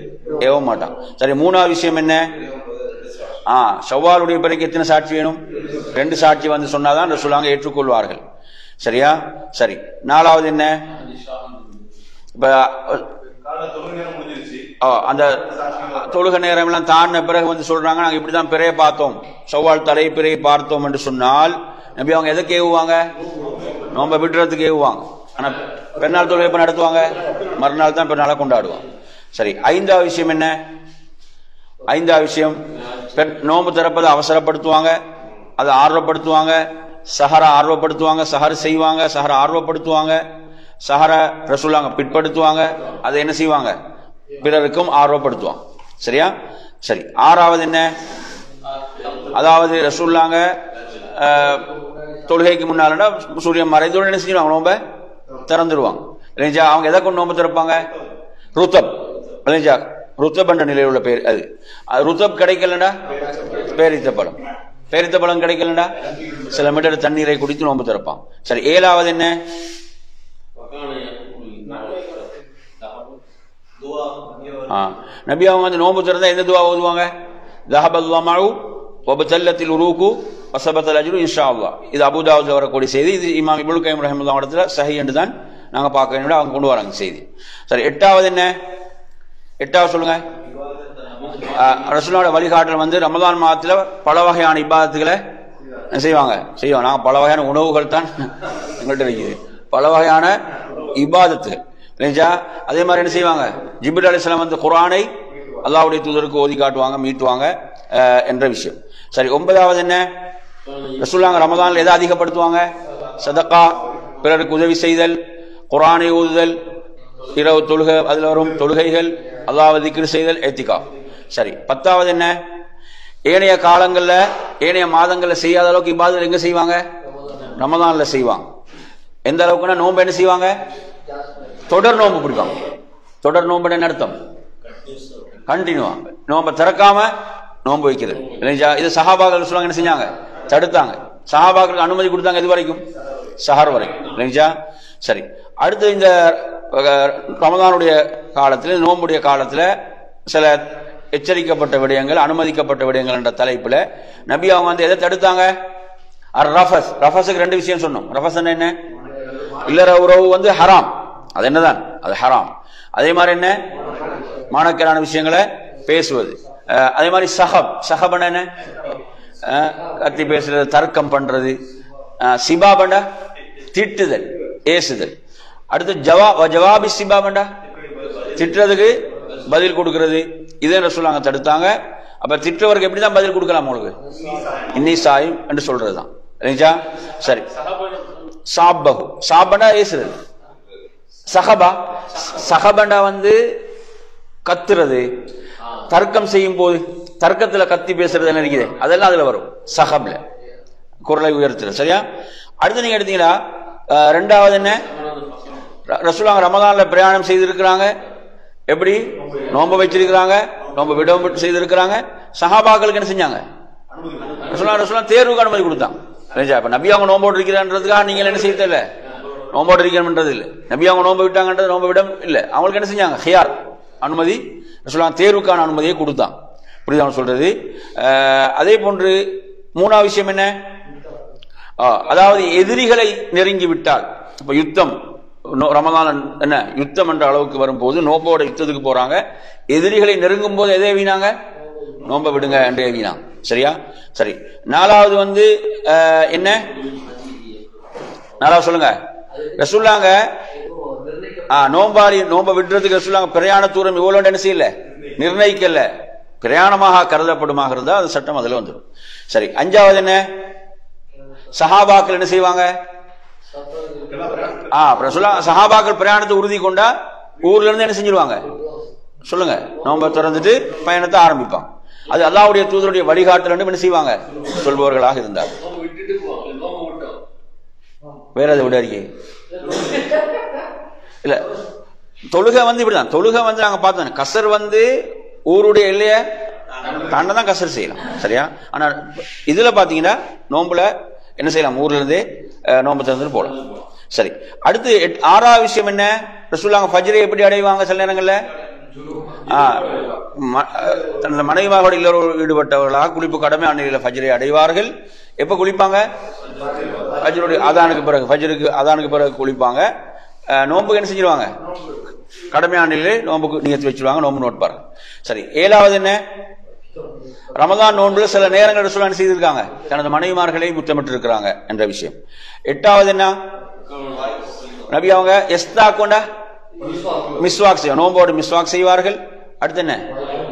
ஏவ மாட்டாங்க. சரி, மூணாவது விஷயம் என்ன? ஷவ்வாலுடைய பிறைக்கு எத்தனை சாட்சி வேணும்? 2 சாட்சி வந்து சொன்னாதான் ரசூலுல்லாஹ் ஏற்றுக்கொள்வார்கள். சரியா? சரி, நாலாவது என்ன? இப்ப அந்த தொழுகை நேரம் எல்லாம் தாண்டின பிறகு வந்து சொல்றாங்க, நாங்க இப்படிதான் பிறையை பார்த்தோம், ஷவ்வால் தலை பிறையை பார்த்தோம் என்று சொன்னால் நபி அவங்க எதை ஏவுவாங்க? நோம்ப விடுறதுக்கு ஏவுவாங்க. ஆனா பெருநாள் தொழுகை எப்ப நடத்துவாங்க? மறுநாள் தான் பெருநாளை கொண்டாடுவாங்க. சரி, ஐந்தாவது விஷயம் என்ன? ஐந்தாவது விஷயம் நோம்பு திறப்பதை அவசரப்படுத்துவாங்க, அதை ஆர்வப்படுத்துவாங்க, சஹரை ஆர்வப்படுத்துவாங்க, சஹர் செய்வாங்க, சஹரை ஆர்வப்படுத்துவாங்க, சஹரை ரசூலுல்லாஹ் பிற்படுத்துவாங்க, அதை என்ன செய்வாங்க? பிறருக்கும் ஆர்வப்படுத்துவாங்க. சரியா? சரி, ஆறாவது என்ன? அதாவது ரசூலுல்லாஹ் தொழுகைக்கு முன்னால சூரியன் மறைந்தோடு என்ன செய்வாங்க? நோம்ப திறந்துடுவாங்க. அவங்க எதை கொண்டு நோம்பு திறப்பாங்க? ருத்தப். ருத்தப் என்ற நிலையில் உள்ள பேர் அது. ருத்தப் கிடைக்கலடா பேரித்த பழம். பேரித்த பழம் கிடைக்கலடா சில மீட்டர் தண்ணீரை குடித்து நோம்பு திறப்பான். சரி, ஏழாவது என்ன? நபி அவங்க வந்து நோம்பு திறந்தா எந்த துவா ஓதுவாங்க? தஹபல்லாஹு வபதல்லத்தில் உரூகு வஸபத்தல் அஜ்ரு இன்ஷா அல்லாஹ். இது அபூ தாவூத்ல வரக்கூடிய செய்தி. இது இமாம் இப்னு கைம் ரஹ்மத்துல்லாஹி இடத்துல சஹீஹ் என்று தான் நாங்க பார்க்க வேண்டும். அவங்க கொண்டு வராங்க செய்தி. சரி, எட்டாவது என்ன? எட்டாவது சொல்லுங்க. ரசூலுல்லாஹ் வழிகாட்டல் வந்து ரமதான் மாதத்துல பல வகையான இபாதத்துகளை செய்வாங்க. நாங்க பல வகையான உணவுகள் தான் எங்கள்கிட்ட இருக்குது, பல வகையான இபாதத்துகள். அதே மாதிரி என்ன செய்வாங்க? ஜிப்ரீல் அலைஹிஸ்ஸலாம் வந்து குர்ஆனை அல்லாஹ்வுடைய தூதருக்கு ஓதி காட்டுவாங்க, மீட்டுவாங்க என்ற விஷயம். சரி, ஒன்பதாவது என்ன? ரசூலுல்லாஹ் ரமதான்ல எதை அதிகப்படுத்துவாங்க? சதகா, பிறருக்கு உதவி செய்தல், குர்ஆனை ஓதுதல், இரவு தொழுகை, அதுல வரும் தொழுகைகள், அல்லாஹ்வை திக்ர் செய்தல், இஅ்திகாஃப். சரி, பத்தாவது என்ன? ஏனைய காலங்கள்ல ஏனைய மாதங்கள்ல செய்யாத அளவுக்கு இபாதத் எங்க செய்வாங்க? ரமதான்ல செய்வாங்க. எந்த அளவுக்குன்னா நோன்பு என்ன செய்வாங்க? தொடர் நோன்பு பிடிப்பாங்க. தொடர் நோன்பு என்ன அர்த்தம்? கண்டினியூவா நோன்பை திறக்காம நோன்பு வைக்கிறது. இது சஹாபாக்கள் சொல்லுவாங்க, என்ன செஞ்சாங்க? தடுத்தாங்க. சஹாபாக்களுக்கு அனுமதி கொடுத்தாங்க எது வரைக்கும்? சஹர் வரைக்கும். இல்லைங்களா? சரி, அடுத்து இந்த ரமதானுடைய காலத்தில், நோன்புடைய காலத்துல சில எச்சரிக்கப்பட்ட விடயங்கள், அனுமதிக்கப்பட்ட விடயங்கள் என்ற தலைப்புல நபி அவங்க வந்து எதை தடுத்தாங்க? ரஃபஸ். ரஃபஸுக்கு 2 விஷயம் சொன்னோம். ரஃபஸ் என்ன? இல்லற உறவு வந்து ஹராம். அது என்னதான்? அது ஹராம். அதே மாதிரி என்ன? மானக்கேடான விஷயங்களை பேசுவது. அதே மாதிரி சஹப் என்ன? கத்தி பேசுறது, தர்க்கம் பண்றது. சிபாபண்டா திட்டுதல், ஏசுதல். அடுத்து ஜவாபி சிபாபண்டா திட்டுறதுக்கு பதில் கொடுக்கிறது. இதே ரசூலுல்லாஹ் தடுத்தாங்க. அப்ப திட்டுறவருக்கு எப்படிதான் பதில் கொடுக்கலாம்? உங்களுக்கு இன்னி சாயும் என்று சொல்றதுதான். சரி, சாபஹு. சாபண்டா ஏசுறது. சஹபண்டா வந்து கத்துறது, தர்க்கம் செய்யும் போது தர்க்கத்துல கத்தி பேசுறது என்ன இருக்குது, அதெல்லாம் அதுல வரும் சஹப்ல. குரலை உயர்த்துறது. சரியா? அடுத்து நீங்க எடுத்தீங்களா ரெண்டாவது என்ன, ரசூலுல்லாஹ் ரமதான்ல பிரயாணம் செய்திருக்கிறாங்க. எப்படி? நோன்பு வச்சிருக்கிறாங்க, நோன்பு விடவும் செய்திருக்கிறாங்க. சஹாபாக்களுக்கு என்ன செஞ்சாங்க? ரசூலுல்லாஹ் தேர்வுக்கு அனுமதி கொடுத்தாங்க. இப்ப நபி அவங்க நோம்போடு இருக்கிறான்றதுக்காக நீங்க என்ன செய்யல, நோம்போடு இருக்கணும்ன்றது இல்லை. நபி அவங்க நோன்பு விட்டாங்கன்றது நோன்பு விட இல்லை. அவங்களுக்கு என்ன செஞ்சாங்க? ஹியார் அனுமதி, ரசூலுல்லாஹ் தேர்வுக்கான அனுமதியை கொடுத்தான். புரியுதா சொல்றது? அதே போன்று மூணாவது விஷயம் என்ன, அதாவது எதிரிகளை நெருங்கி விட்டால், இப்ப யுத்தம் ரமதான் என்ன யுத்தம் என்ற அளவுக்கு வரும்போது நோம்போட யுத்தத்துக்கு போறாங்க, எதிரிகளை நெருங்கும் போது எதை வீணாங்க? நோம்ப விடுங்க என்று வீணாங்க. சரியா? சரி. நாலாவது என்ன, நாலாவது சொல்லுங்க. ரசூலுல்லாஹ் நோம்ப விடுறதுக்கு ரசூலுல்லாஹ் பிரயாண தூரம் இவ்வளவு என்ன செய்யல, நிர்ணயிக்கல, பிரயாணமாக கருதப்படுமாக இருந்தா அது சட்டம் அதுல வந்துடும். சரி. அஞ்சாவது என்ன, சஹாபாக்கள் என்ன செய்வாங்க? சஹாபாக்கள் பிரயாணத்தை உறுதி கொண்டா ஊர்ல இருந்து என்ன செஞ்சிருவாங்க? சொல்லுங்க. நோம்ப திறந்துட்டு பயணத்தை ஆரம்பிப்பாங்க. அது அல்லாஹ்வுடைய தூதருடைய வழிகாட்டல் என்று என்ன செய்வாங்க? சொல்பவர்களாக இருந்தார். வேற எதை விட அறிக்கை இல்ல. தொழுகை இப்படிதான். தொழுகை நாங்க பார்த்தோம், கசர் ஊருடைய எல்லைய தாண்டதான் கசர் செய்யலாம். சரியா? ஆனா இதுல பாத்தீங்கன்னா நோம்புல என்ன செய்யலாம்? ஊர்ல இருந்தே நோம்பு திறந்து போலாம். சரி. அடுத்து ஆறாவது விஷயம் என்ன, ரசூலுல்லாஹ் ஃபஜ்ரை எப்படி அடைவாங்க? சில நேரங்கள்ல தனது மனைவியோட இல்லறோடு ஈடுபட்டவர்களாக குளிப்பு கடமையான நிலையில ஃபஜ்ரை அடைவார்கள். எப்ப குளிப்பாங்க? ஃபஜ்ருடைய அதானுக்கு பிறகு, ஃபஜ்ருக்கு அதானுக்கு பிறகு குளிப்பாங்க. நோம்புக்கு என்ன செஞ்சிருவாங்க? கடமையான நிலையிலே நோம்புக்கு நியத்து வச்சிருவாங்க, நோம்பு நோட்பார்கள். சரி. ஏழாவது என்ன, ரமதான் நோன்புல சில நேரங்கள் ரசூலுல்லாஹ் செய்திருக்காங்க, தனது மனைவிமார்களை முத்தமிட்டு இருக்கிறாங்க என்ற விஷயம். எட்டாவது என்ன, நபி அவங்க எஸ்தாக்கொண்டா மிஸ்வாக் செய்வாங்க, நோம்போடு மிஸ்வாக் செய்வார்கள். அடுத்து என்ன,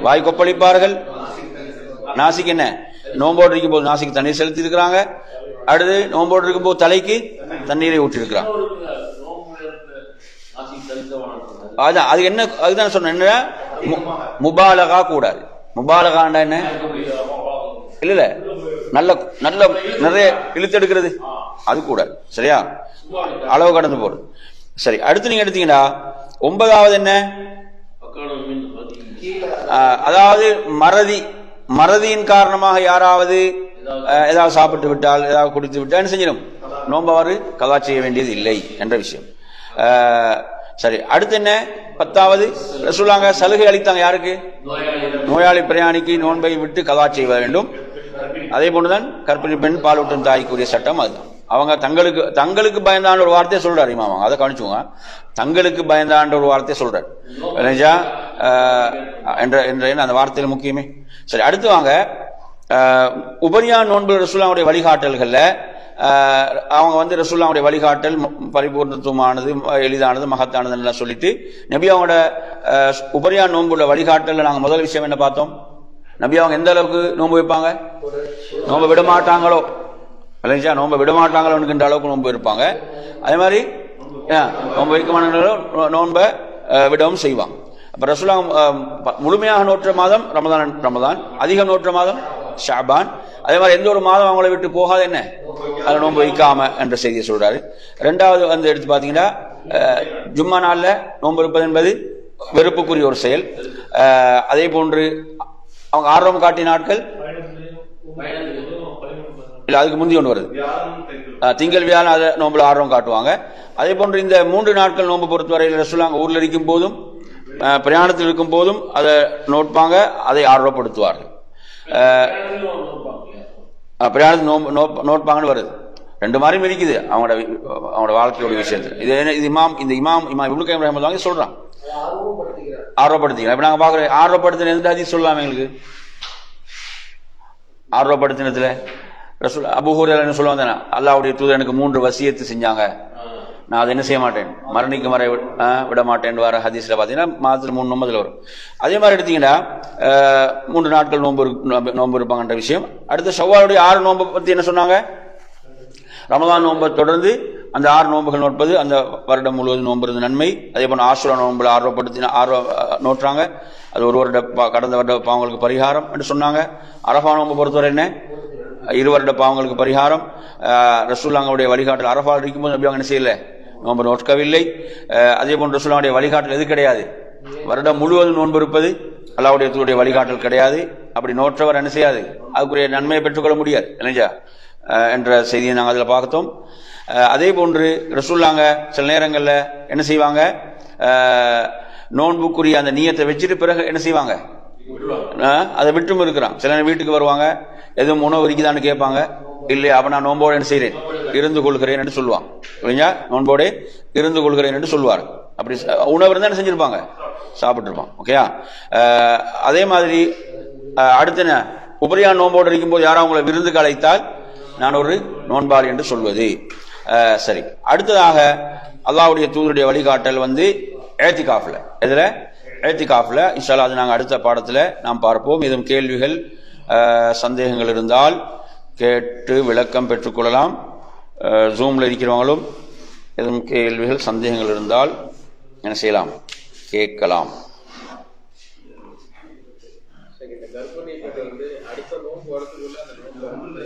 வாய் கொப்பளிப்பார்கள். நாசிக்கு என்ன, நோம்போடு இருக்கும் போது நாசிக்கு தண்ணீர் செலுத்தி இருக்கிறாங்க. அடுத்து நோம்போடு இருக்கும் போது தலைக்கு தண்ணீரை ஊற்றி இருக்கிறாங்க. அதான் அது என்ன, அதுதான் சொன்ன, என்ன முபாலகா கூடாது. முபாலகாண்டா என்ன? இல்ல நல்ல நல்ல நிறைய இழுத்தெடுக்கிறது அது கூடாது. சரியா? அளவு கடந்து போறது. சரி. அடுத்து நீங்க எடுத்தீங்கன்னா ஒன்பதாவது என்ன, அதாவது மறதியின் காரணமாக யாராவது ஏதாவது சாப்பிட்டு விட்டால், ஏதாவது குடித்து விட்டால் என்ன செஞ்சிடும்? நோம்பவாறு கலா செய்ய வேண்டியது இல்லை என்ற விஷயம். சரி. அடுத்து என்ன, பத்தாவது ரசூலுல்லாஹ் சலுகை அளித்தாங்க. யாருக்கு? நோயாளி பிரயாணிக்கு நோன்பை விட்டு கலா செய்ய வேண்டும். அதே போன்றுதான் கர்ப்பிணி பெண் பாலூட்டும் தாய்க்குரிய சட்டம் அதுதான். அவங்க தங்களுக்கு பயந்தாண்ட ஒரு வார்த்தையை சொல்றாரு இமாம், அதை கவனிச்சுங்க. தங்களுக்கு பயந்தாண்ட ஒரு வார்த்தையை சொல்றாரு என்ற அந்த வார்த்தையில முக்கியமே. சரி. அடுத்து வாங்க, உபரியான் நோன்பு ரசூலுல்லாஹ்வுடைய வழிகாட்டல்கள்ல அவங்க ரசூலுல்லாஹ்வுடைய வழிகாட்டல் பரிபூர்ணத்துவமானது, எளிதானது, மகத்தானது சொல்லிட்டு நபி அவங்களோட உபரியான் நோன்புள்ள வழிகாட்டல் நாங்க முதல் விஷயம் என்ன பார்த்தோம்? நபி அவங்க எந்த அளவுக்கு நோன்பு வைப்பாங்க? நோன்பு விட மாட்டாங்களோ, நோன்பு விட மாட்டாங்களோ என்கின்ற அளவுக்கு நோன்பு இருப்பாங்க. அதே மாதிரி நோன்பு வைக்க மாட்டாங்களோ நோன்பை விடவும் செய்வாங்க. அப்ப ரசூலுல்லாஹ் முழுமையாக நோற்ற மாதம் ரமதான், அதிகம் நோற்ற மாதம் ஷாபான். அதே மாதிரி எந்த ஒரு மாதம் அவங்களை விட்டு போகாது என்ன, அதை நோன்பு வைக்காம என்ற செய்தியை சொல்றாரு. ரெண்டாவது எடுத்து பாத்தீங்கன்னா ஜும்மா நாள்ல நோன்பு இருப்பது என்பது வெறுப்புக்குரிய ஒரு செயல். அதே போன்று அவங்க ஆர்வம் காட்டிய நாட்கள் இல்ல, அதுக்கு முந்தி ஒன்று வருது, திங்கள் வியாழன் அதை நோன்புல ஆர்வம் காட்டுவாங்க. அதே போன்று இந்த 3 நாட்கள் நோன்பு பொறுத்தவரையில் ரசூலுல்லாஹ் ஊர்ல இருக்கும் போதும் பிரயாணத்தில் இருக்கும் போதும் அதை நோட்பாங்க, அதை ஆர்வப்படுத்துவார்கள். பிரயாணத்தில் நோட்பாங்கன்னு வருது. ரெண்டு மாதிரியும் இருக்குது அவங்களோட வாழ்க்கையோட விஷயத்தில். இது இமாம் இப்னு கய்யிம் ரஹ்மத்துல்லாஹி சொல்றான், ஆர்வப்படுத்திக்கலாம். இப்ப நாங்க பாக்குறோம், ஆர்வப்படுத்தின எந்த ஹதீஸ் சொல்லலாம் எங்களுக்கு? ஆர்வப்படுத்தினதுல ரசூல் அபூ ஹுரைரா என்ன சொல்லுவாங்க, அல்லாஹ்வுடைய தூதர் எனக்கு 3 வசியத்து செஞ்சாங்க, நான் அதை என்ன செய்ய மாட்டேன், மரணிக்கும் வரை விட மாட்டேன் வர ஹதீஸ்ல பாத்தீங்கன்னா மாதத்துல 3 நோம்புல வரும். அதே மாதிரி எடுத்தீங்கன்னா 3 நாட்கள் நோன்பு இருப்பாங்கன்ற விஷயம். அடுத்து ஷவ்வாலுடைய 6 நோன்பு பத்தி என்ன சொன்னாங்க? ரமதான் நோன்பை தொடர்ந்து அந்த 6 நோன்புகள் நோட்பது அந்த வருடம் முழுவதும் நோன்புறது நன்மை. அதே போல ஆஷுரா நோன்புல நோற்றாங்க, அது ஒரு வருட கடந்த வருட பாவங்களுக்கு பரிகாரம் என்று சொன்னாங்க. அரஃபா நோன்பு பொறுத்தவரை என்ன, இருவருட பாவங்களுக்கு பரிகாரம். ரசூலுல்லாஹ்வுடைய வழிகாட்டல் அரஃபாவில் இருக்கும்போது நபி அவங்க என்ன செய்யல, நோன்பு நோக்கவில்லை. அதே போன்று ரசூலுல்லாஹ்வுடைய வழிகாட்டல் எது கிடையாது, வருடம் முழுவதும் நோன்பு இருப்பது அல்லாஹ்வுடைய தூதருடைய வழிகாட்டல் கிடையாது. அப்படி நோற்றவர் என்ன செய்யாது, அதுக்குரிய நன்மையை பெற்றுக்கொள்ள முடியாது இல்லையா என்ற செய்தியை நாங்கள் அதில் பார்த்தோம். அதே போன்று ரசூலுல்லாஹ் சில நேரங்களில் என்ன செய்வாங்க, நோன்புக்குரிய அந்த நியத்தை வச்சுட்டு பிறகு என்ன செய்வாங்க, அதை விட்டும் இருக்கிறான். சில நேரம் வீட்டுக்கு வருவாங்க, எதுவும் உணவு இருக்குதான்னு கேட்பாங்க, இல்லை அப்ப நான் நோன்போடு என்ன செய்கிறேன், இருந்து கொள்கிறேன் என்று சொல்லுவாங்க இல்லையா, நோன்போடு இருந்து கொள்கிறேன் என்று சொல்லுவார். அப்படி உணவு இருந்தா என்ன செஞ்சிருப்பாங்க, சாப்பிட்டு இருப்பான். ஓகேயா. அதே மாதிரி அடுத்த உபரியா நோன்போடு இருக்கும்போது யாரும் அவங்களை விருந்துக்கு அழைத்தால் நான் ஒரு நோன்பாளி என்று சொல்வது. சரி, அடுத்ததாக அல்லாஹ்வுடைய தூதருடைய வழிகாட்டல் ஏத்திகாஃப்ல, எதுல ஏத்திகாஃப்ல. இன்ஷா அல்லாஹ் அது நாங்கள் அடுத்த பாடத்தில் நாம் பார்ப்போம். எதுவும் கேள்விகள் சந்தேகங்கள் இருந்தால் கேட்டு விளக்கம் பெற்றுக்கொள்ளலாம். ஜூம்ல இருக்கிறவங்களும் எதுவும் கேள்விகள் சந்தேகங்கள் இருந்தால் என்ன செய்யலாம், கேட்கலாம். அடுத்த நோன்பு வரதுக்குள்ள அந்த நோன்பு